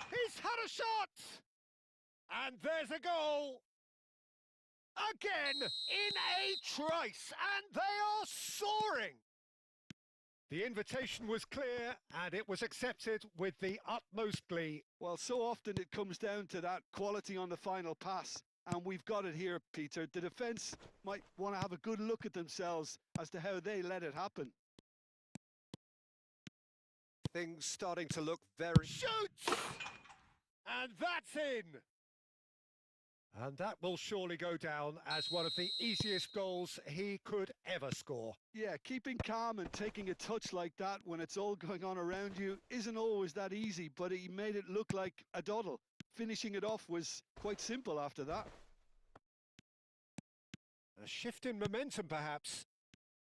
He's had a shot! And there's a goal! Again, in a trice, and they are soaring! The invitation was clear, and it was accepted with the utmost glee. Well, so often it comes down to that quality on the final pass, And we've got it here, Peter. The defence might want to have a good look at themselves as to how they let it happen. Things starting to look very... Shoots! And that's in! And that will surely go down as one of the easiest goals he could ever score. Yeah, keeping calm and taking a touch like that when it's all going on around you isn't always that easy, but he made it look like a doddle. Finishing it off was quite simple after that. A shift in momentum, perhaps.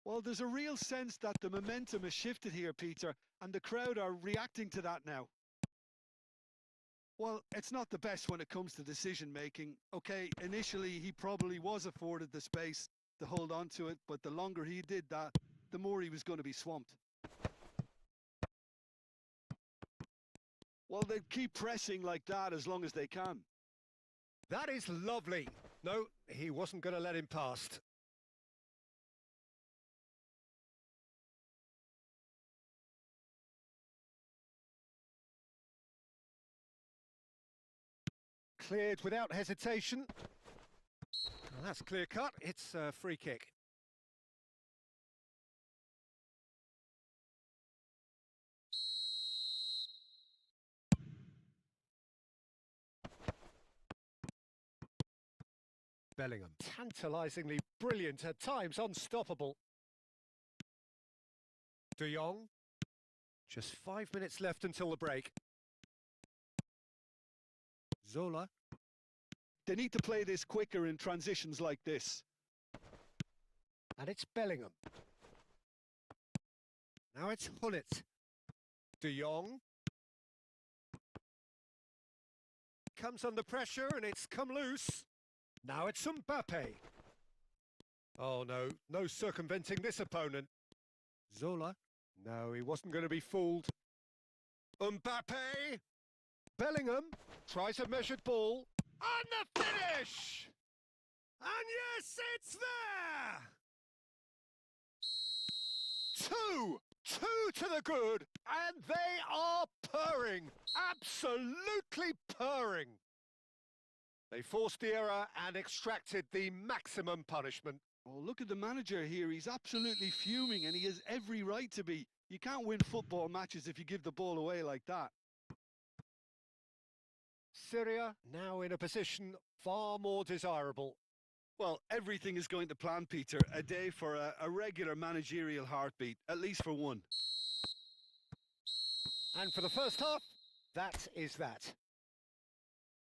Well, there's a real sense that the momentum has shifted here, Peter, and the crowd are reacting to that now. Well, it's not the best when it comes to decision-making. Okay, initially he probably was afforded the space to hold on to it, but the longer he did that, the more he was going to be swamped. Well, they keep pressing like that as long as they can. That is lovely. No, he wasn't going to let him past. Cleared without hesitation. Well, that's clear cut. It's a free kick. Bellingham, tantalisingly brilliant, at times unstoppable. De Jong, just 5 minutes left until the break. Zola. They need to play this quicker in transitions like this. And it's Bellingham. Now it's Hullet. De Jong. Comes under pressure and it's come loose. Now it's Mbappe. Oh no, no circumventing this opponent. Zola. No, he wasn't going to be fooled. Mbappe. Bellingham tries a measured ball. And the finish! And yes, it's there! Two to the good, and they are purring. Absolutely purring. They forced the error and extracted the maximum punishment. Oh, look at the manager here. He's absolutely fuming, and he has every right to be. You can't win football matches if you give the ball away like that. Syria now in a position far more desirable. Well, everything is going to plan, Peter. A day for a regular managerial heartbeat, at least for one. And for the first half, that is that.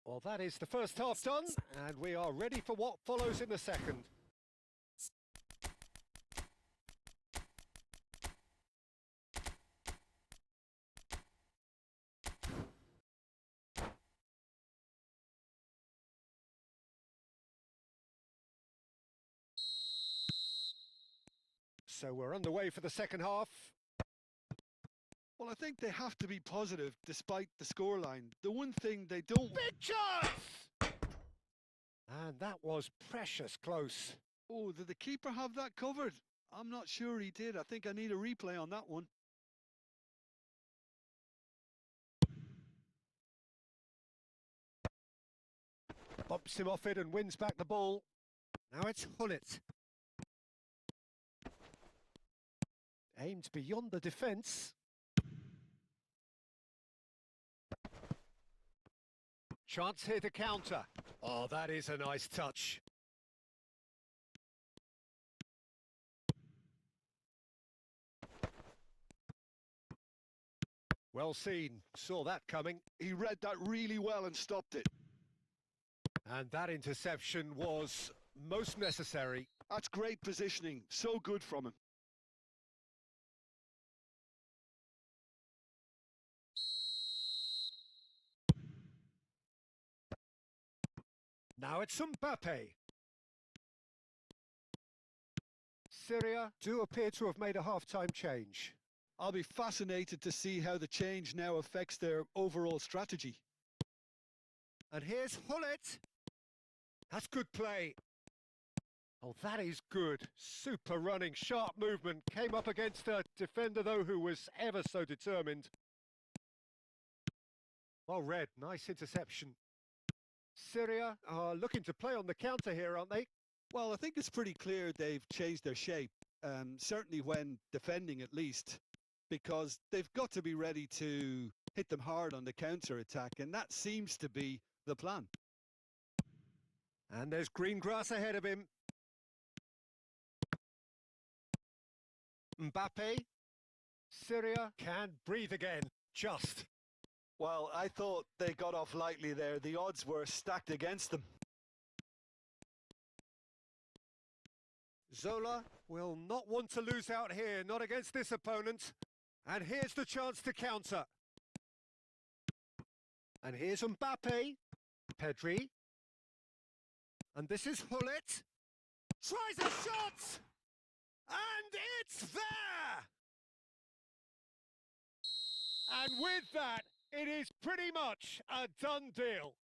Well, that is the first half done, and we are ready for what follows in the second. So we're underway for the second half. Well, I think they have to be positive despite the scoreline. The one thing they don't... Big chance! And that was precious close. Oh, did the keeper have that covered? I'm not sure he did. I think I need a replay on that one. Bumps him off it and wins back the ball. Now it's Hullet. Aimed beyond the defence. Chance here to counter. Oh, that is a nice touch. Well seen. Saw that coming. He read that really well and stopped it. And that interception was most necessary. That's great positioning. So good from him. Now it's Mbappe. Syria do appear to have made a half-time change. I'll be fascinated to see how the change now affects their overall strategy. And here's Hullet. That's good play. Oh, that is good. Super running, sharp movement. Came up against a defender, though, who was ever so determined. Well read. Nice interception. Syria are looking to play on the counter here, aren't they? Well, I think it's pretty clear they've changed their shape, certainly when defending at least, because they've got to be ready to hit them hard on the counter-attack, and that seems to be the plan. And there's green grass ahead of him. Mbappe. Syria can breathe again, just. Well, I thought they got off lightly there. The odds were stacked against them. Zola will not want to lose out here, not against this opponent. And here's the chance to counter. And here's Mbappe. Pedri. And this is Hullet. Tries a shot! And it's there! And with that, it is pretty much a done deal.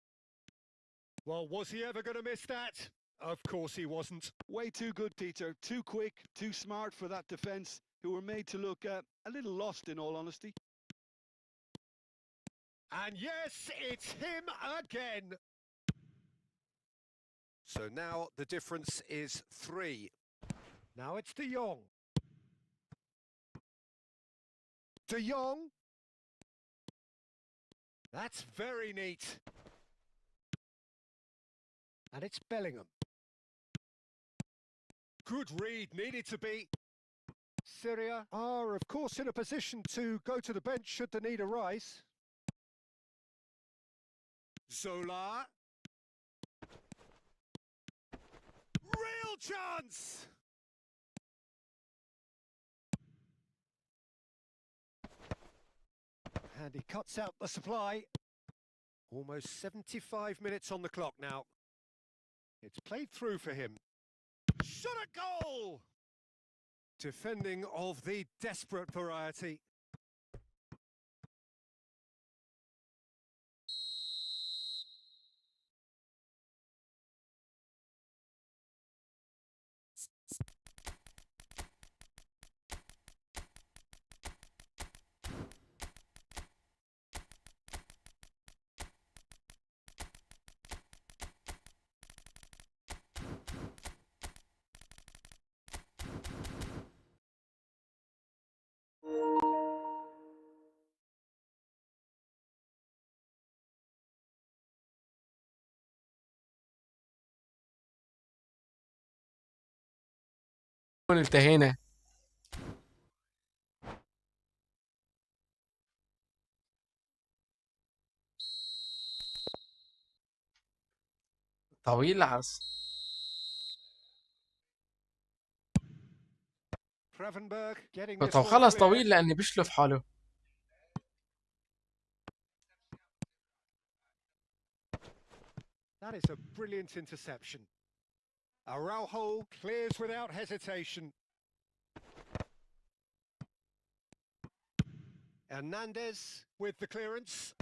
Well, was he ever going to miss that? Of course he wasn't. Way too good, Peter. Too quick, too smart for that defence, who were made to look a little lost, in all honesty. And yes, it's him again. So now the difference is 3. Now it's De Jong. De Jong. That's very neat. And it's Bellingham. Good read, needed to be. Syria are, of course, in a position to go to the bench should the need arise. Zola. Real chance! And he cuts out the supply. Almost 75 minutes on the clock now. It's played through for him. Shot a goal! Defending of the desperate variety. انتهينا. طويل عرض. Gravenberg getting this طب one خلص clear. طويل لأني بيشلف حاله. That is a brilliant interception. Araujo clears without hesitation. Hernandez with the clearance.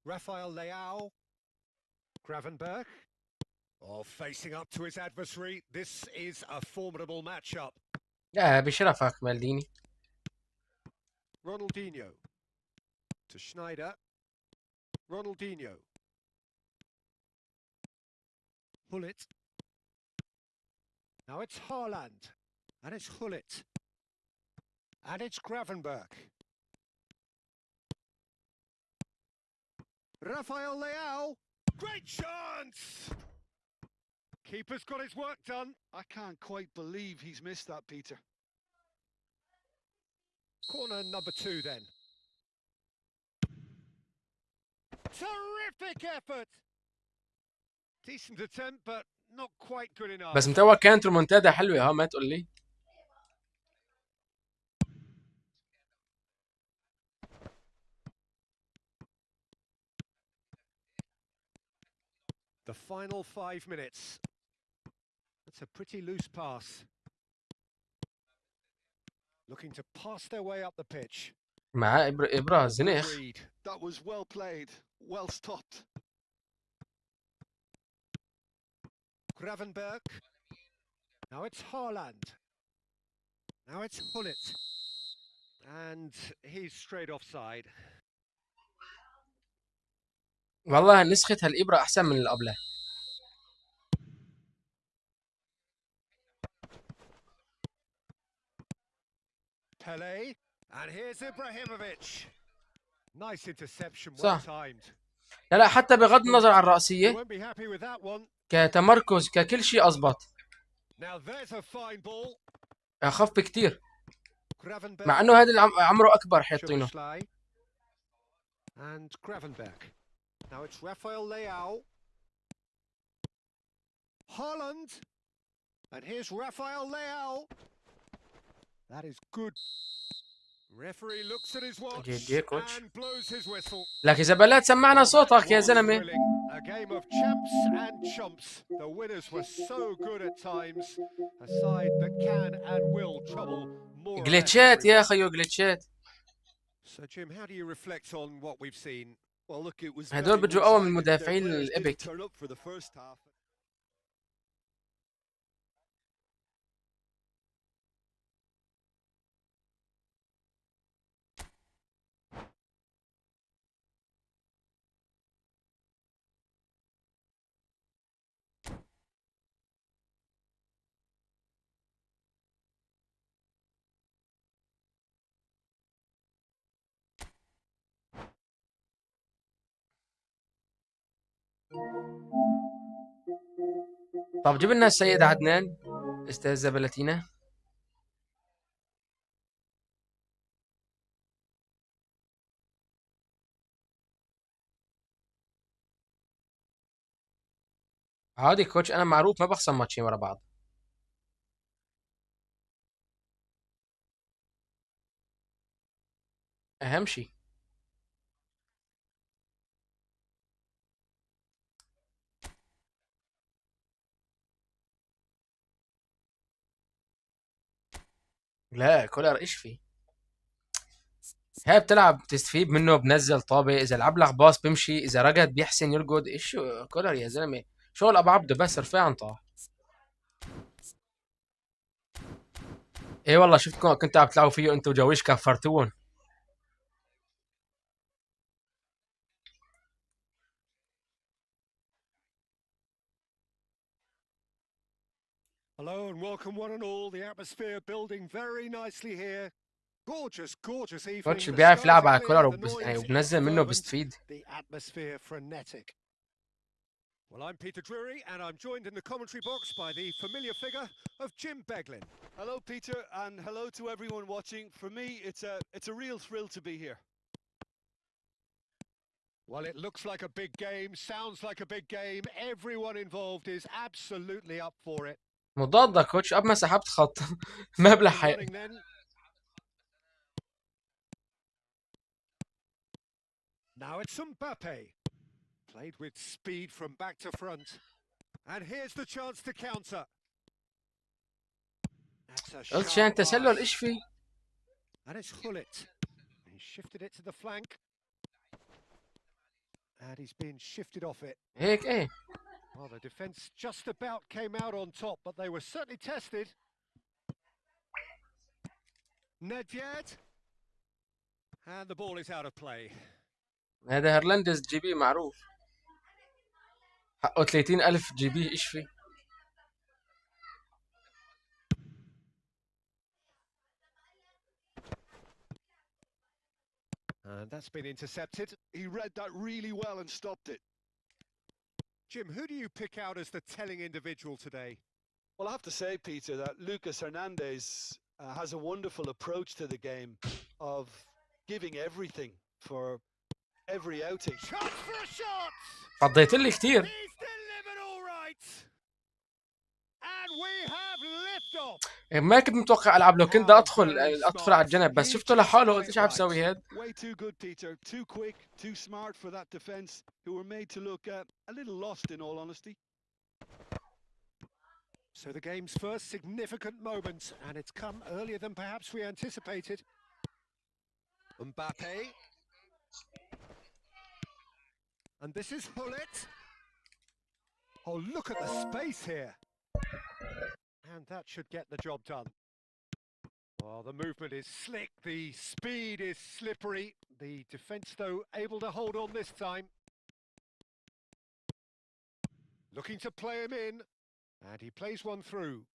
Rafael Leao. Gravenberg. Oh, facing up to his adversary. This is a formidable matchup. لا بشرفك مالديني. Ronaldinho. To Schneider. Ronaldinho. Hullet. Now it's Haaland. And it's Hullet. And it's Gravenberg. Rafael Leao. Great chance! Keeper's got his work done. I can't quite believe he's missed that, Peter. Corner number 2 then. Terrific effort! Decent attempt, but not quite good enough. بس متوقع كانت ريمونتادا حلوة ما تقول لي. The final 5 minutes. That's a pretty loose pass. Looking to pass their way up the pitch. مع إبرة زنيخ. That was well played, well stopped. Gravenberg. Now it's Haaland. Now it's Hullet. And he's straight offside. والله نسخة الإبرة أحسن من اللي قبلها. Pele, and here's Ibrahimovic. Nice interception, well صح. timed. لا لا، حتى بغض النظر عن You الرأسية won't be happy with that one. كتمركز ككل شيء أزبط. Now there's a fine ball. أخف بكتير، Gravenberch. مع إنه هذا عمره أكبر حيطينه. And Gravenberch. Now it's Rafael Leao. Holland. And here's Rafael Leao. That is good. Referee looks at his watch and blows his whistle. لكن إذا بلات سمعنا صوتك يا زلمة. A game of champs and chumps. The winners were so good at times. A side that can and will trouble more. جليتشات يا أخي، جليتشات. So Jim, how do you reflect on what we've seen? Well, look, it was هدول بيجوا أول من المدافعين الإبك. طب جيب لنا السيد عدنان استاذ زبلتينا. عادي كوتش، انا معروف ما بخصم ماتشين ورا بعض. اهم شيء. لا كولر ايش فيه؟ هي بتلعب تستفيد منه، بنزل طابه، اذا لعب لك باص بيمشي، اذا رقد بيحسن يرقد. ايش كولر يا زلمه؟ شغل ابو عبده بس رفيع طاح. ايه والله شفتكم كنتوا عم تلعبوا فيه انتوا وجويش كفرتوهم. Hello and welcome one and all. The atmosphere building very nicely here. Gorgeous, gorgeous evening. كوتش بيعرف يلعب على كولر يعني وبنزل منه بيستفيد. The atmosphere frenetic. Well, I'm Peter Drury, and I'm joined in the commentary box by the familiar figure of Jim Beglin. Hello, Peter, and hello to everyone watching. For me, it's a real thrill to be here. Well, it looks like a big game, sounds like a big game. Everyone involved is absolutely up for it. مضادة كوتش، اب ما سحبت خط ما بلحق. Now it's Mbappe. Played with speed from back to front. And here's the chance to counter. That's a قلت شان تسلل ايش فيه؟ And it's Hullet. He shifted it to the flank. And he's been shifted off it. هيك ايه. Well, the defence just about came out on top, but they were certainly tested. Nedved. And the ball is out of play. هذا هرلانديز جي بي معروف، حقه 30,000 جي بي. ايش فيه؟ And that's been intercepted. He read that really well and stopped it. Jim, who do you pick out as the telling individual today? Well, I have to say, Peter, that Lucas Hernandez has a wonderful approach to the game of giving everything for every outing. Chance for a shot! فضيت لي كثير. He's delivered all right. And we have liftoff. ما كنت متوقع العب له، كنت بدي ادخل على الجنب، بس شفته لحاله قلت ايش عم بسوي هاد؟ Way too good, Peter. Too quick, too smart for that defense, who were made to look a little lost, in all honesty. So the game's first significant moment, and it's come earlier than perhaps we anticipated. Mbappe. And this is Hullet. Oh, look at the space here. And that should get the job done. Well, the movement is slick, the speed is slippery. The defence, though, able to hold on this time. Looking to play him in, and he plays one through.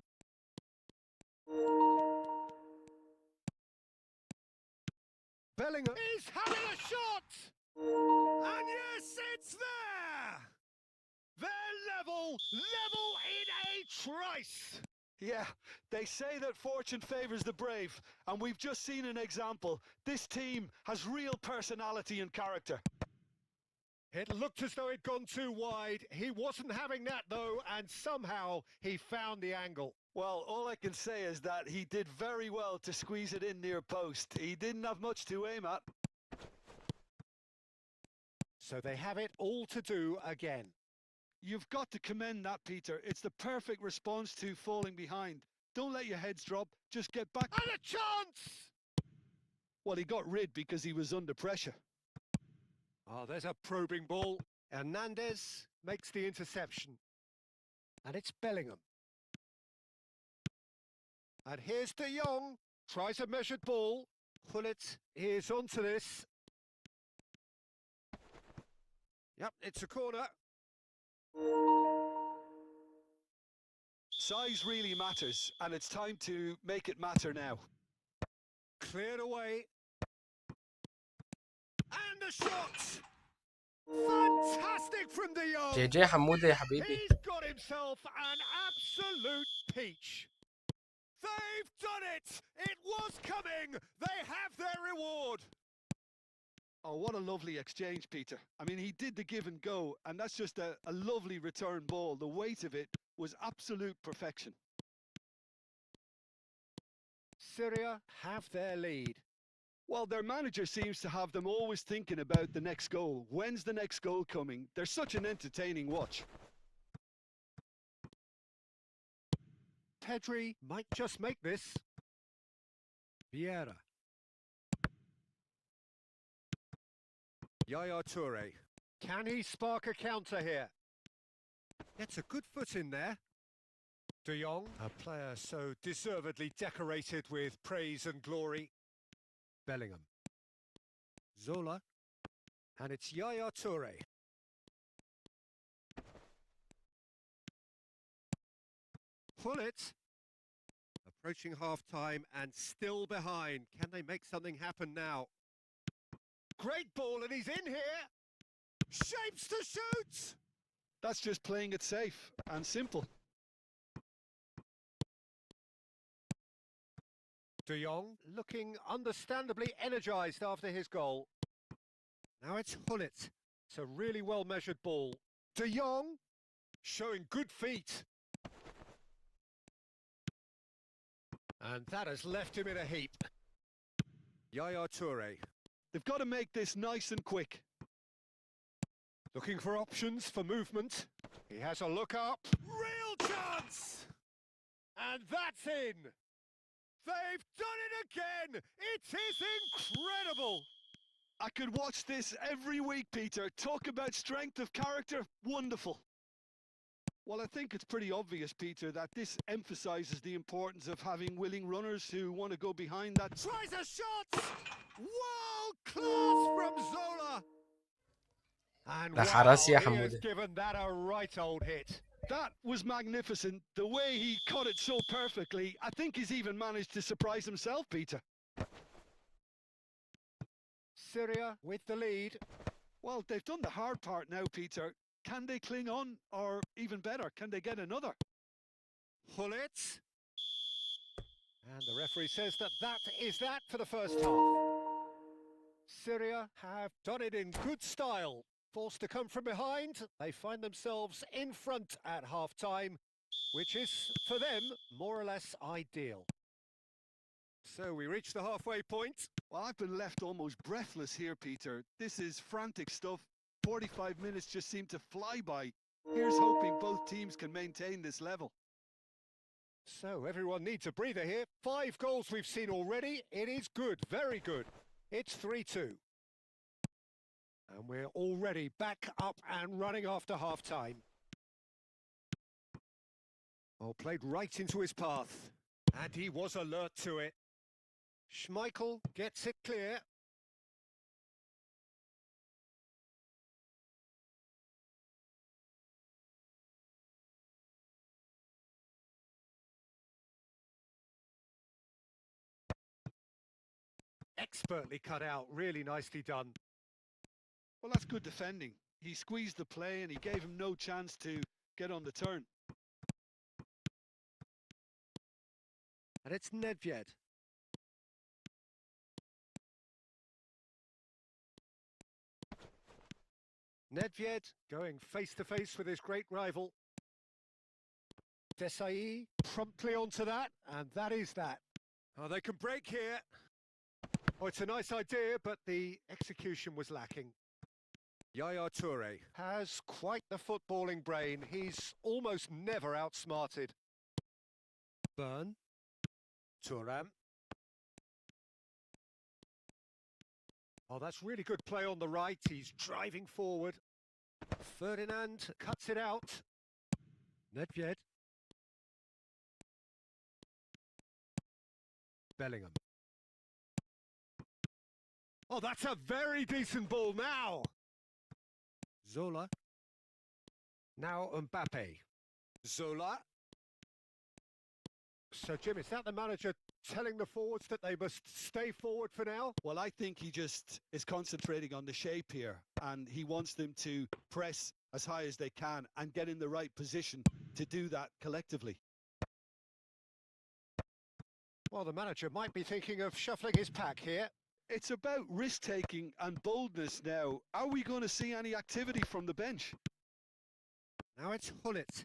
Bellingham is having a shot! And yes, it's there! They're level in a trice! Yeah, they say that fortune favours the brave, and we've just seen an example. This team has real personality and character. It looked as though it'd gone too wide. He wasn't having that, though, and somehow he found the angle. Well, all I can say is that he did very well to squeeze it in near post. He didn't have much to aim at. So they have it all to do again. You've got to commend that, Peter. It's the perfect response to falling behind. Don't let your heads drop. Just get back. And a chance! Well, he got rid because he was under pressure. Oh, there's a probing ball. Hernandez makes the interception. And it's Bellingham. And here's De Jong. Tries a measured ball. Gullit is onto this. Yep, it's a corner. Size really matters, and it's time to make it matter now. Cleared away. And the shot! Fantastic from De Jong! جي جي حمودة يا حبيبي. He's got himself an absolute peach. They've done it! It was coming! They have their reward! Oh, what a lovely exchange, Peter. I mean, he did the give and go, and that's just a lovely return ball. The weight of it was absolute perfection. Syria have their lead. Well, their manager seems to have them always thinking about the next goal. When's the next goal coming? They're such an entertaining watch. Pedri might just make this. Vieira. Yaya Toure. Can he spark a counter here? Gets a good foot in there. De Jong, a player so deservedly decorated with praise and glory. Bellingham. Zola. And it's Yaya Toure. Gullit. Approaching half-time and still behind. Can they make something happen now? Great ball, and he's in here. Shapes to shoot. That's just playing it safe and simple. De Jong looking understandably energised after his goal. Now it's Gullit. It's a really well-measured ball. De Jong showing good feet. And that has left him in a heap. Yaya Toure. They've got to make this nice and quick. Looking for options for movement. He has a look up. Real chance! And that's in! They've done it again! It is incredible! I could watch this every week, Peter. Talk about strength of character. Wonderful. Well, I think it's pretty obvious, Peter, that this emphasises the importance of having willing runners who want to go behind that. Tries a shot! World class from Zola! And ده wow, حراسي يا he has حمودة. given that a right old hit. That was magnificent. The way he cut it so perfectly. I think he's even managed to surprise himself, Peter. Syria with the lead. Well, they've done the hard part now, Peter. Can they cling on? Or even better, can they get another? Gullit. And the referee says that is that for the first half. Syria have done it in good style. Forced to come from behind, they find themselves in front at half-time, which is, for them, more or less ideal. So we reach the halfway point. Well, I've been left almost breathless here, Peter. This is frantic stuff. 45 minutes just seem to fly by. Here's hoping both teams can maintain this level. So everyone needs a breather here. 5 goals we've seen already. It is good, very good. It's 3-2. And we're already back up and running after half-time. Oh, played right into his path. And he was alert to it. Schmeichel gets it clear. expertly cut out, really nicely done. Well, that's good defending. He squeezed the play and he gave him no chance to get on the turn. And it's Nedved. Nedved going face-to-face with his great rival. Desai promptly onto that, and that is that. Oh, they can break here. Oh, it's a nice idea, but the execution was lacking. Yaya Toure has quite the footballing brain. He's almost never outsmarted. Burn. Thuram. Oh, that's really good play on the right. He's driving forward. Ferdinand cuts it out. Nedved. Bellingham. Oh, that's a very decent ball now. Zola. Now Mbappe. Zola. So, Jim, is that the manager telling the forwards that they must stay forward for now? Well, I think he just is concentrating on the shape here, and he wants them to press as high as they can and get in the right position to do that collectively. Well, the manager might be thinking of shuffling his pack here. It's about risk-taking and boldness now. Are we going to see any activity from the bench? Now it's Hullet.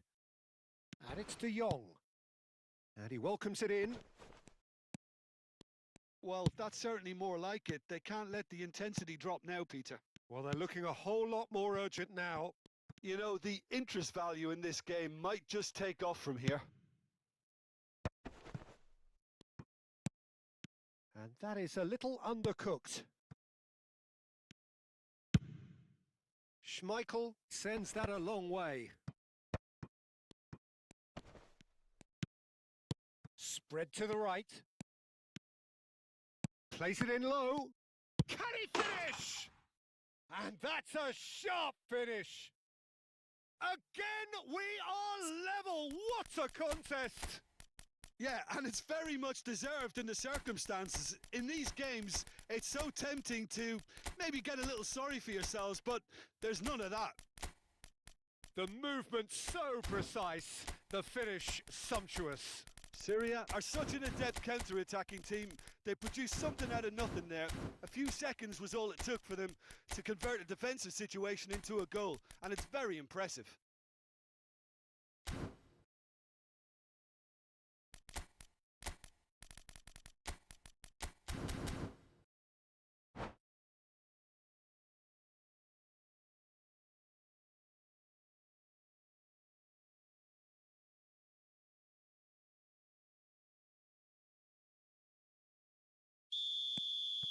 And it's De Jong. And he welcomes it in. Well, that's certainly more like it. They can't let the intensity drop now, Peter. Well, they're looking a whole lot more urgent now. You know, the interest value in this game might just take off from here. And that is a little undercooked. Schmeichel sends that a long way. Spread to the right. Plays it in low. Can he finish? And that's a sharp finish. Again, we are level. What a contest. Yeah, and it's very much deserved in the circumstances. In these games, it's so tempting to maybe get a little sorry for yourselves, but there's none of that. The movement so precise, the finish sumptuous. Syria are such an adept counter-attacking team. They produced something out of nothing there. A few seconds was all it took for them to convert a defensive situation into a goal, and it's very impressive.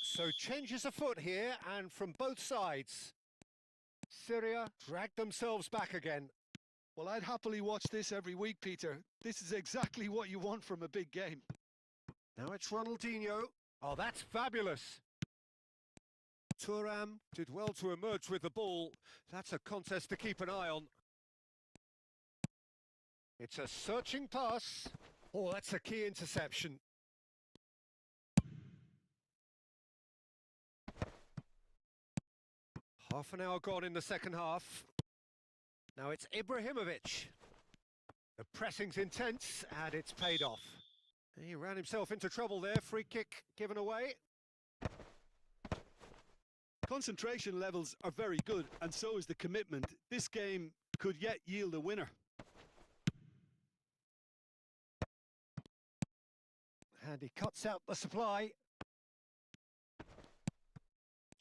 So changes afoot here, and from both sides. Syria drag themselves back again. Well, I'd happily watch this every week, Peter. This is exactly what you want from a big game. Now it's Ronaldinho. Oh, that's fabulous. Thuram did well to emerge with the ball. That's a contest to keep an eye on. It's a searching pass. Oh, that's a key interception. Half an hour gone in the second half. Now it's Ibrahimovic. The pressing's intense, and it's paid off. He ran himself into trouble there. Free kick given away. Concentration levels are very good, and so is the commitment. This game could yet yield a winner. And he cuts out the supply.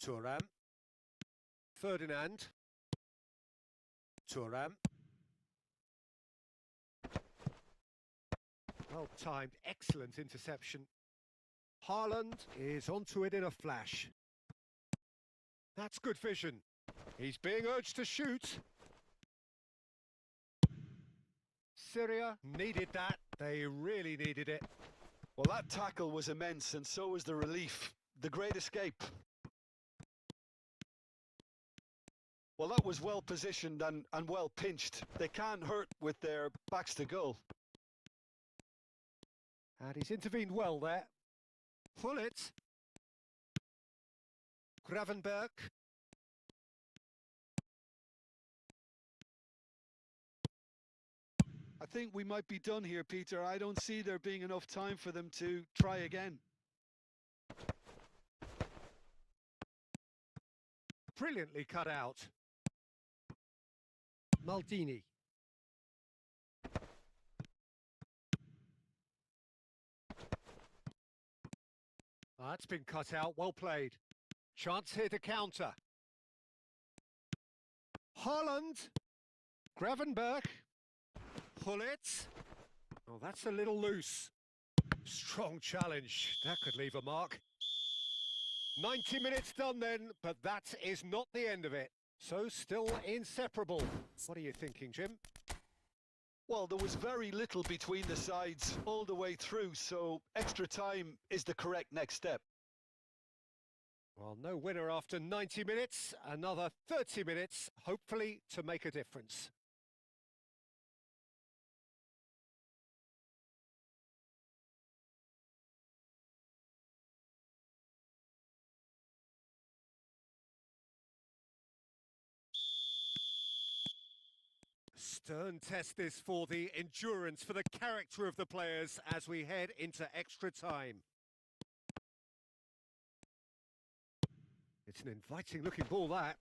Thuram. Ferdinand. Thuram. Well timed, excellent interception. Haaland is onto it in a flash. That's good vision. He's being urged to shoot. Syria needed that. They really needed it. Well, that tackle was immense, and so was the relief. The great escape. Well, that was well positioned and well pinched. They can't hurt with their backs to goal. And he's intervened well there. Pull it. Gravenberg. I think we might be done here, Peter. I don't see there being enough time for them to try again. Brilliantly cut out. Maldini. That's been cut out, well played. Chance here to counter. Holland. Gravenberg. Hullet. Oh, that's a little loose. Strong challenge. That could leave a mark. 90 minutes done then, but that is not the end of it. So still inseparable. What are you thinking, Jim? Well, there was very little between the sides all the way through, so extra time is the correct next step. Well, no winner after 90 minutes. Another 30 minutes, hopefully to make a difference. Stern test this for the endurance, for the character of the players as we head into extra time. It's an inviting looking ball, that.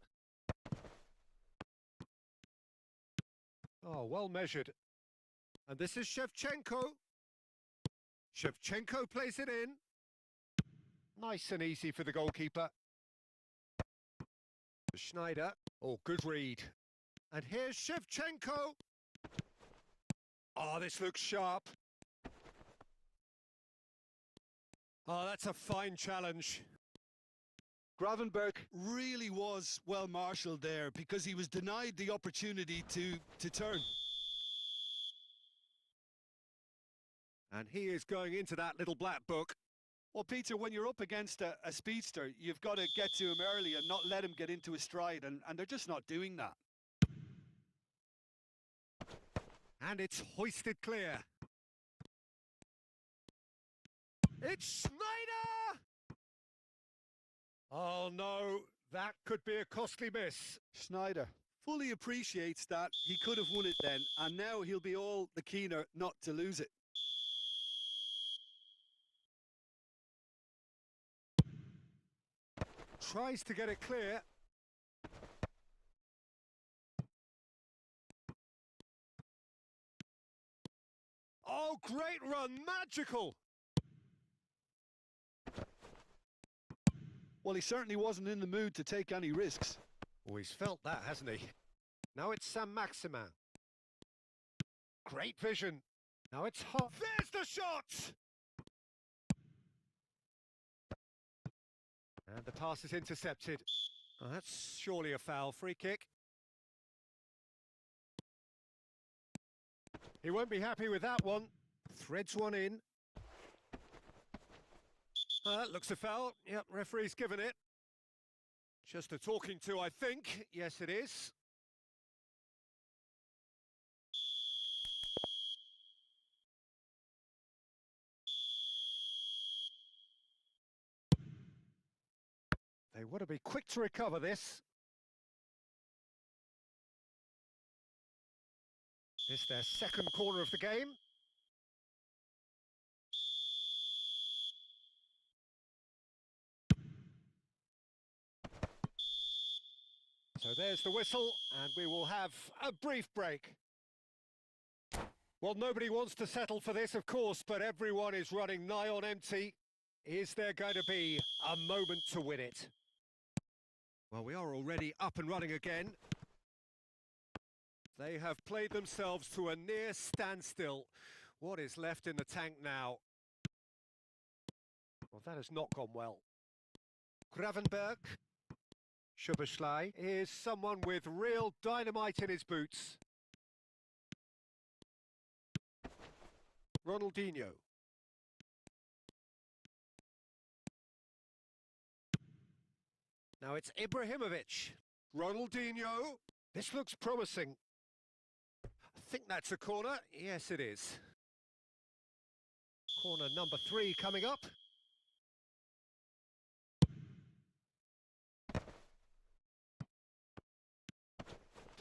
Oh, well measured. And this is Shevchenko. Shevchenko plays it in. Nice and easy for the goalkeeper. Schneider. Oh, good read. And here's Shevchenko. Oh, this looks sharp. Oh, that's a fine challenge. Gravenberg really was well marshalled there because he was denied the opportunity to turn. And he is going into that little black book. Well, Peter, when you're up against a speedster, you've got to get to him early and not let him get into a stride, and they're just not doing that. And it's hoisted clear. It's Schneider! Oh no, that could be a costly miss. Schneider fully appreciates that he could have won it then, and now he'll be all the keener not to lose it. Tries to get it clear. Oh, great run, magical! Well, he certainly wasn't in the mood to take any risks. Oh, he's felt that, hasn't he? Now it's Saint-Maximin. Great vision. Now it's hot. There's the shot! And the pass is intercepted. Oh, that's surely a foul. Free kick. He won't be happy with that one. Threads one in. That looks a foul. Yep, referee's given it. Just a talking to, I think. Yes, it is. They want to be quick to recover this. This their second corner of the game. So there's the whistle, and we will have a brief break. Well, nobody wants to settle for this, of course, but everyone is running nigh on empty. Is there going to be a moment to win it? Well, we are already up and running again. They have played themselves to a near standstill. What is left in the tank now? Well, that has not gone well. Gravenberg. Schuberschlei is someone with real dynamite in his boots. Ronaldinho. Now it's Ibrahimovic. Ronaldinho. This looks promising. I think that's a corner. Yes, it is. Corner number 3 coming up.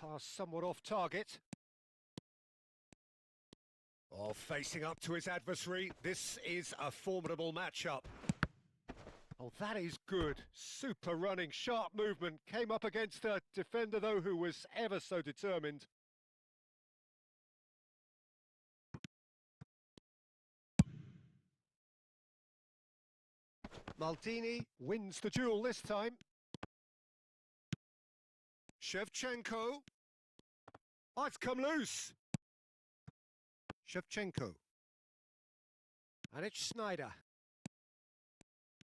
pass somewhat off target. Oh, facing up to his adversary. This is a formidable matchup. Oh, that is good. Super running, sharp movement. Came up against a defender, though, who was ever so determined. Maldini wins the duel this time. Shevchenko. Oh, it's come loose. Shevchenko. And it's Snyder.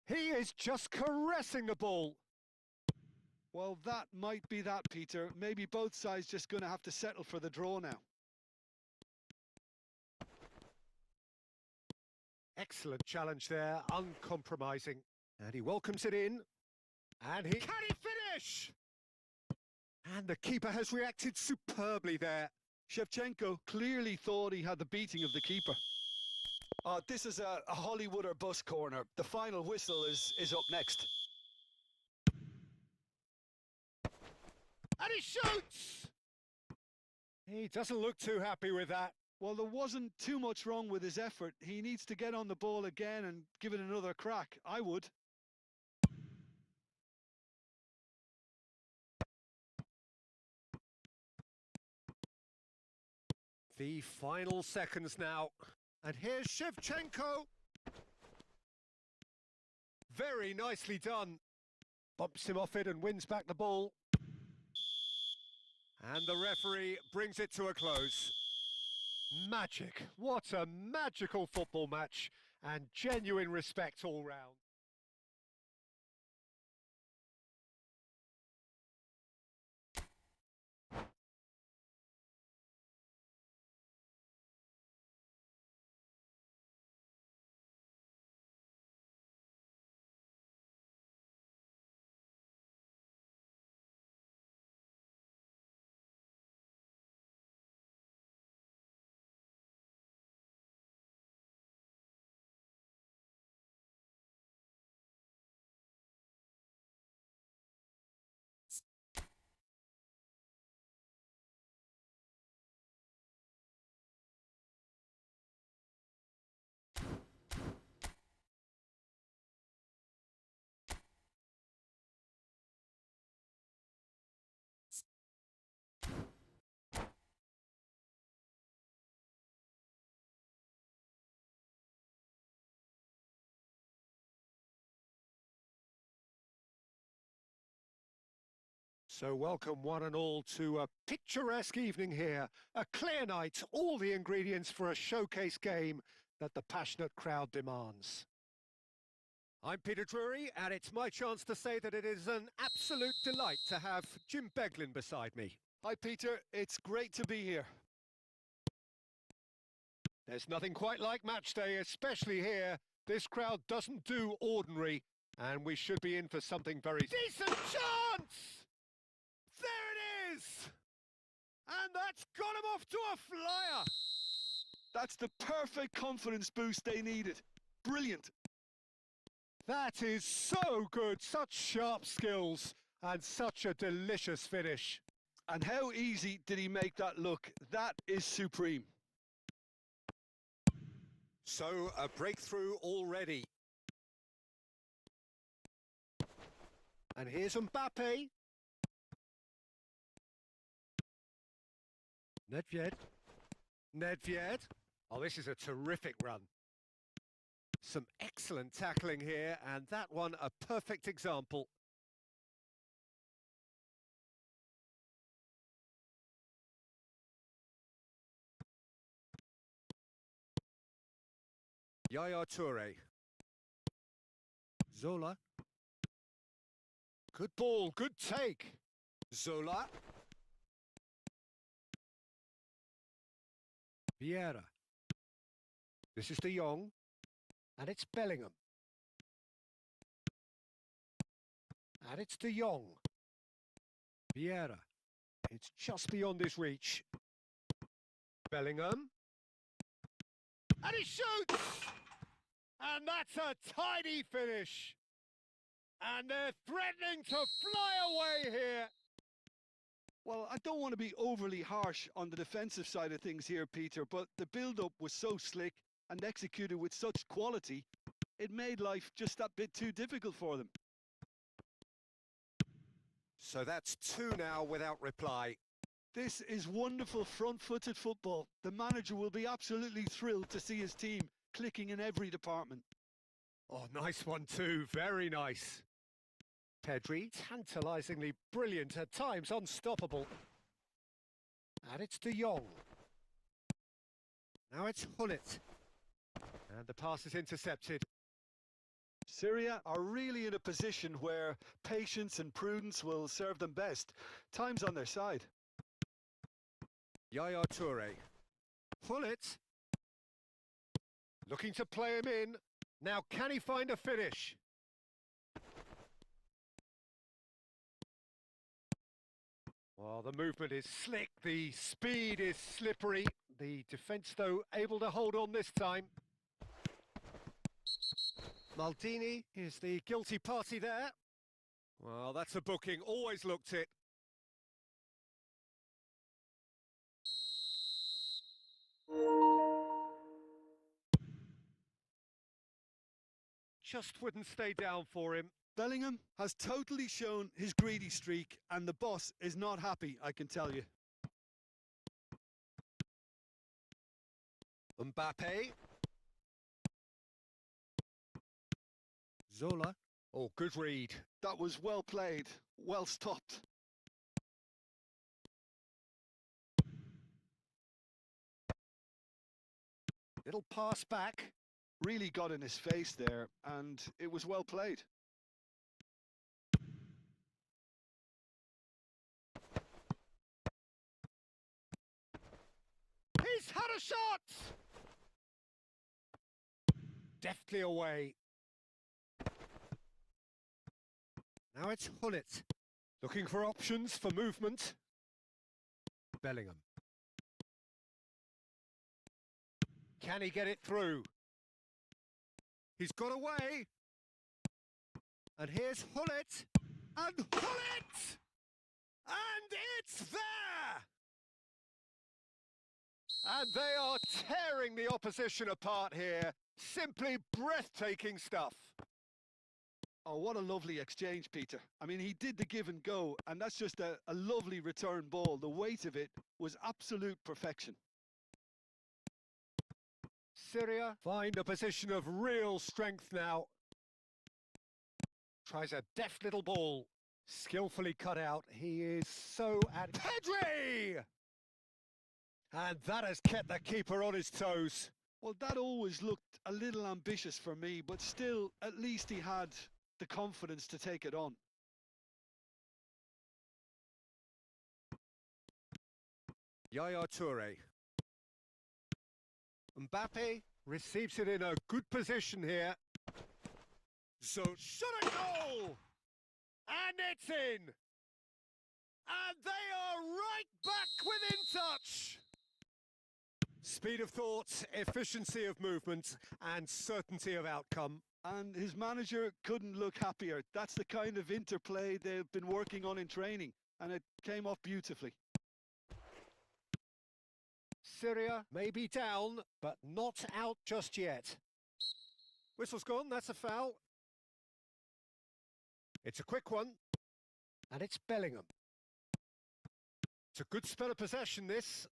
He is just caressing the ball. Well, that might be that, Peter. Maybe both sides just going to have to settle for the draw now. Excellent challenge there, uncompromising. And he welcomes it in. And he... Can he finish? And the keeper has reacted superbly there. Shevchenko clearly thought he had the beating of the keeper. This is a Hollywood or bus corner. The final whistle is up next. And he shoots! He doesn't look too happy with that. Well, there wasn't too much wrong with his effort. He needs to get on the ball again and give it another crack. I would. The final seconds now. And here's Shevchenko. Very nicely done. Bumps him off it and wins back the ball. And the referee brings it to a close. Magic. What a magical football match. And genuine respect all round. So welcome one and all to a picturesque evening here. A clear night, all the ingredients for a showcase game that the passionate crowd demands. I'm Peter Drury, and it's my chance to say that it is an absolute delight to have Jim Beglin beside me. Hi, Peter. It's great to be here. There's nothing quite like match day, especially here. This crowd doesn't do ordinary, and we should be in for something very decent chance! There it is! And that's got him off to a flyer! That's the perfect confidence boost they needed. Brilliant. That is so good, such sharp skills, and such a delicious finish. And how easy did he make that look? That is supreme. So, a breakthrough already. And here's Mbappe. Nedved. Oh, this is a terrific run. Some excellent tackling here, and that one a perfect example. Yaya Toure. Zola. Good ball, good take. Zola. Vieira. This is De Jong. And it's Bellingham. And it's De Jong. Vieira. It's just beyond his reach. Bellingham. And he shoots! And that's a tidy finish. And they're threatening to fly away here. Well, I don't want to be overly harsh on the defensive side of things here, Peter, but the build-up was so slick and executed with such quality, it made life just that bit too difficult for them. So that's 2 now without reply. This is wonderful front-footed football. The manager will be absolutely thrilled to see his team clicking in every department. Oh, nice one too, very nice. Pedri, tantalisingly brilliant, at times unstoppable. And it's De Jong. Now it's Hullet. And the pass is intercepted. Syria are really in a position where patience and prudence will serve them best. Time's on their side. Yaya Toure. Hullet. Looking to play him in. Now can he find a finish? Well, the movement is slick, the speed is slippery. The defence, though, able to hold on this time. Maldini is the guilty party there. Well, that's a booking, always looked it. Just wouldn't stay down for him. Bellingham has totally shown his greedy streak, and the boss is not happy, I can tell you. Mbappe. Zola. Oh, good read. That was well played, well stopped. Little pass back. Really got in his face there, and it was well played. He's had a shot! Deftly away. Now it's Hullet. Looking for options for movement. Bellingham. Can he get it through? He's got away. And here's Hullet. And Hullet! And it's there! And they are tearing the opposition apart here. Simply breathtaking stuff. Oh, what a lovely exchange, Peter. I mean, he did the give and go, and that's just a lovely return ball. The weight of it was absolute perfection. Syria find a position of real strength now. Tries a deft little ball. Skillfully cut out. He is so at Pedri! And that has kept the keeper on his toes. Well, that always looked a little ambitious for me, but still, at least he had the confidence to take it on. Yaya Toure. Mbappe receives it in a good position here. So, shot a goal! And it's in! And they are right back within touch! Speed of thought, efficiency of movement, and certainty of outcome. And his manager couldn't look happier. That's the kind of interplay they've been working on in training, and it came off beautifully. Syria may be down, but not out just yet. Whistle's gone, that's a foul. It's a quick one, and it's Bellingham. It's a good spell of possession, this.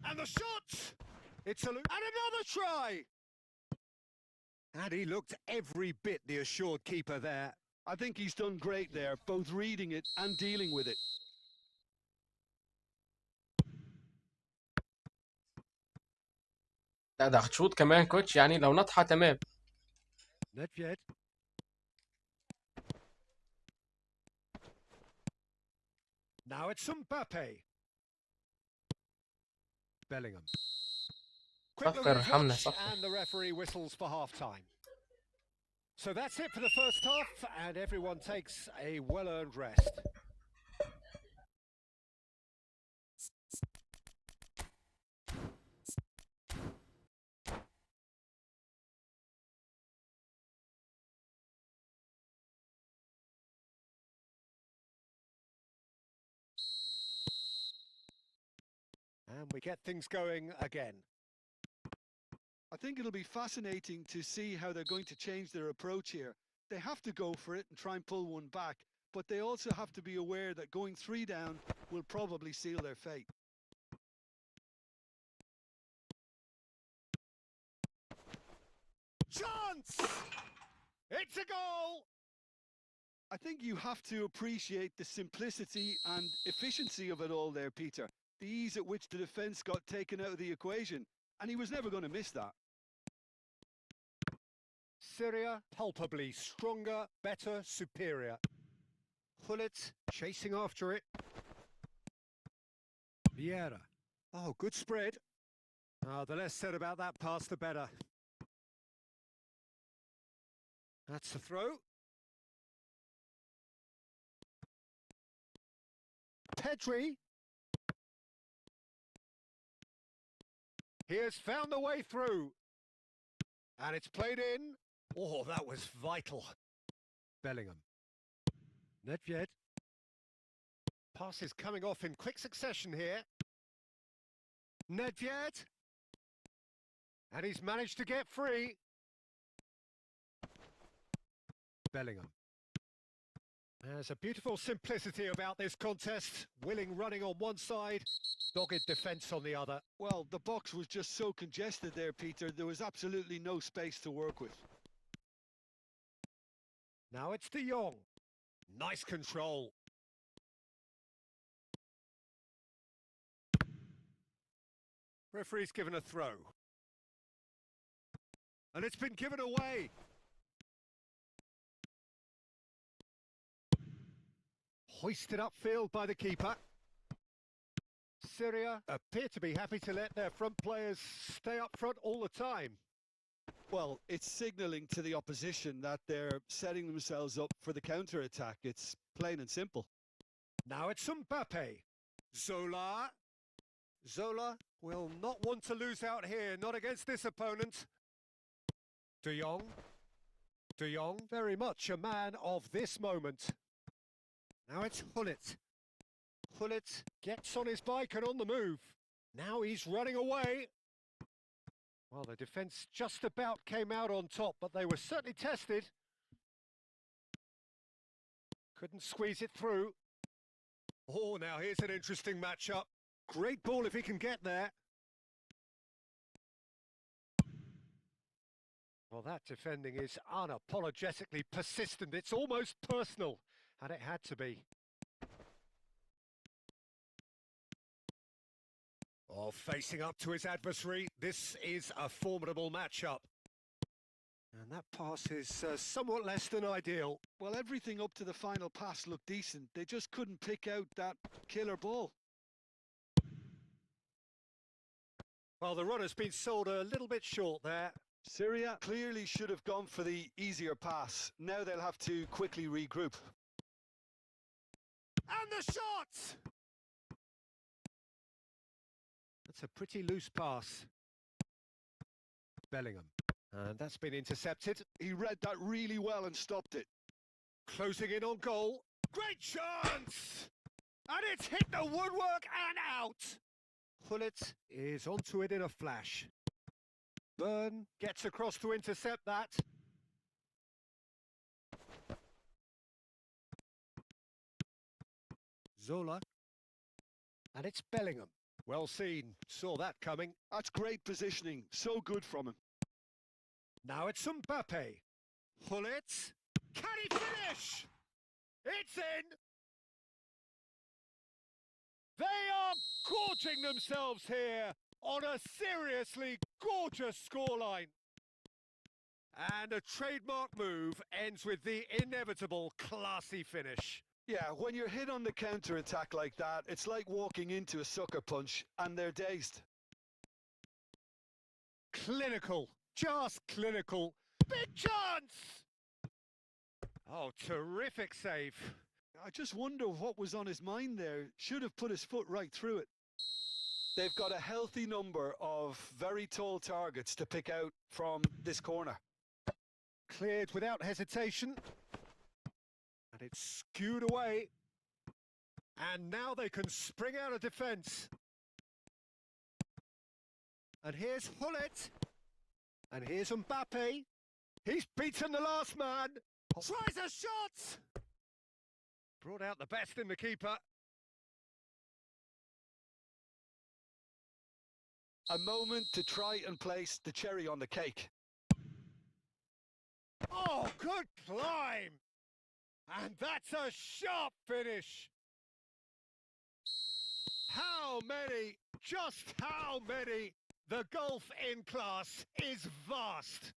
And the shot! It's and another try! And he looked every bit the assured keeper there. I think he's done great there, both reading it and dealing with it. لا ده شوط كمان كوتش، يعني لو نطحة تمام. Nethved. Now it's Mbappe. Bellingham. Quick look فكر at the حمنا touch, صح. and the referee whistles for half-time. So that's it for the first half, and everyone takes a well-earned rest. And we get things going again. I think it'll be fascinating to see how they're going to change their approach here. They have to go for it and try and pull one back, but they also have to be aware that going 3 down will probably seal their fate. Chance! It's a goal! I think you have to appreciate the simplicity and efficiency of it all there, Peter. The ease at which the defence got taken out of the equation, and he was never going to miss that. Syria, palpably stronger, better, superior. Hullet chasing after it. Vieira. Oh, good spread. The less said about that pass, the better. That's a throw. Pedri. He has found the way through. And it's played in. Oh, that was vital. Bellingham. Nethved. Passes coming off in quick succession here. Nethved. And he's managed to get free. Bellingham. There's a beautiful simplicity about this contest. Willing running on one side, dogged defence on the other. Well, the box was just so congested there, Peter. There was absolutely no space to work with. Now it's De Jong. Nice control. Referee's given a throw. And it's been given away. Hoisted upfield by the keeper. Syria appear to be happy to let their front players stay up front all the time. Well, it's signalling to the opposition that they're setting themselves up for the counter-attack. It's plain and simple. Now it's Mbappe. Zola. Zola will not want to lose out here, not against this opponent. De Jong. De Jong, very much a man of this moment. Now it's Hullet. Hullet gets on his bike and on the move. Now he's running away. Well, the defence just about came out on top, but they were certainly tested. Couldn't squeeze it through. Oh, now here's an interesting matchup. Great ball if he can get there. Well, that defending is unapologetically persistent. It's almost personal, and it had to be. Oh, facing up to his adversary, this is a formidable matchup. And that pass is somewhat less than ideal. Well, everything up to the final pass looked decent. They just couldn't pick out that killer ball. Well, the runner's been sold a little bit short there. Syria clearly should have gone for the easier pass. Now they'll have to quickly regroup. And the shot! That's a pretty loose pass. Bellingham. And that's been intercepted. He read that really well and stopped it. Closing in on goal. Great chance! And it's hit the woodwork and out! Hullet is onto it in a flash. Byrne gets across to intercept that. Zola. And it's Bellingham. Well seen. Saw that coming. That's great positioning. So good from him. Now it's Mbappe. Hullet. Can he finish? It's in! They are gorging themselves here on a seriously gorgeous scoreline. And a trademark move ends with the inevitable classy finish. Yeah, when you're hit on the counter-attack like that, it's like walking into a sucker punch and they're dazed. Clinical. Just clinical. Big chance! Oh, terrific save. I just wonder what was on his mind there. Should have put his foot right through it. They've got a healthy number of very tall targets to pick out from this corner. Cleared without hesitation. And it's skewed away. And now they can spring out of defence. And here's Hullet. And here's Mbappe. He's beaten the last man. Tries a shot. Brought out the best in the keeper. A moment to try and place the cherry on the cake. Oh, good climb. And that's a sharp finish. How many, just how many? The gulf in class is vast.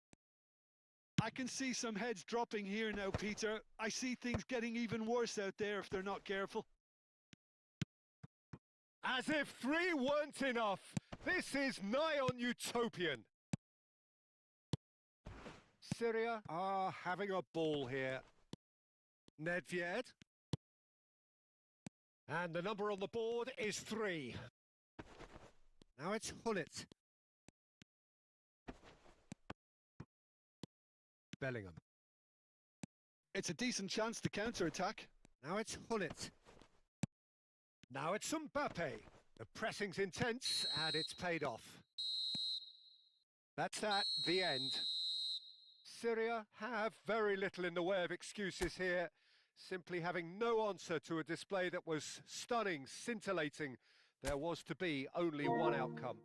I can see some heads dropping here now, Peter. I see things getting even worse out there if they're not careful. As if 3 weren't enough, this is nigh on utopian. Syria are having a ball here. Nedved. And the number on the board is 3. Now it's Hullet. Bellingham. It's a decent chance to counter-attack. Now it's Hullet. Now it's Mbappe. The pressing's intense and it's paid off. That's that, the end. Syria have very little in the way of excuses here, simply having no answer to a display that was stunning, scintillating. There was to be only one outcome.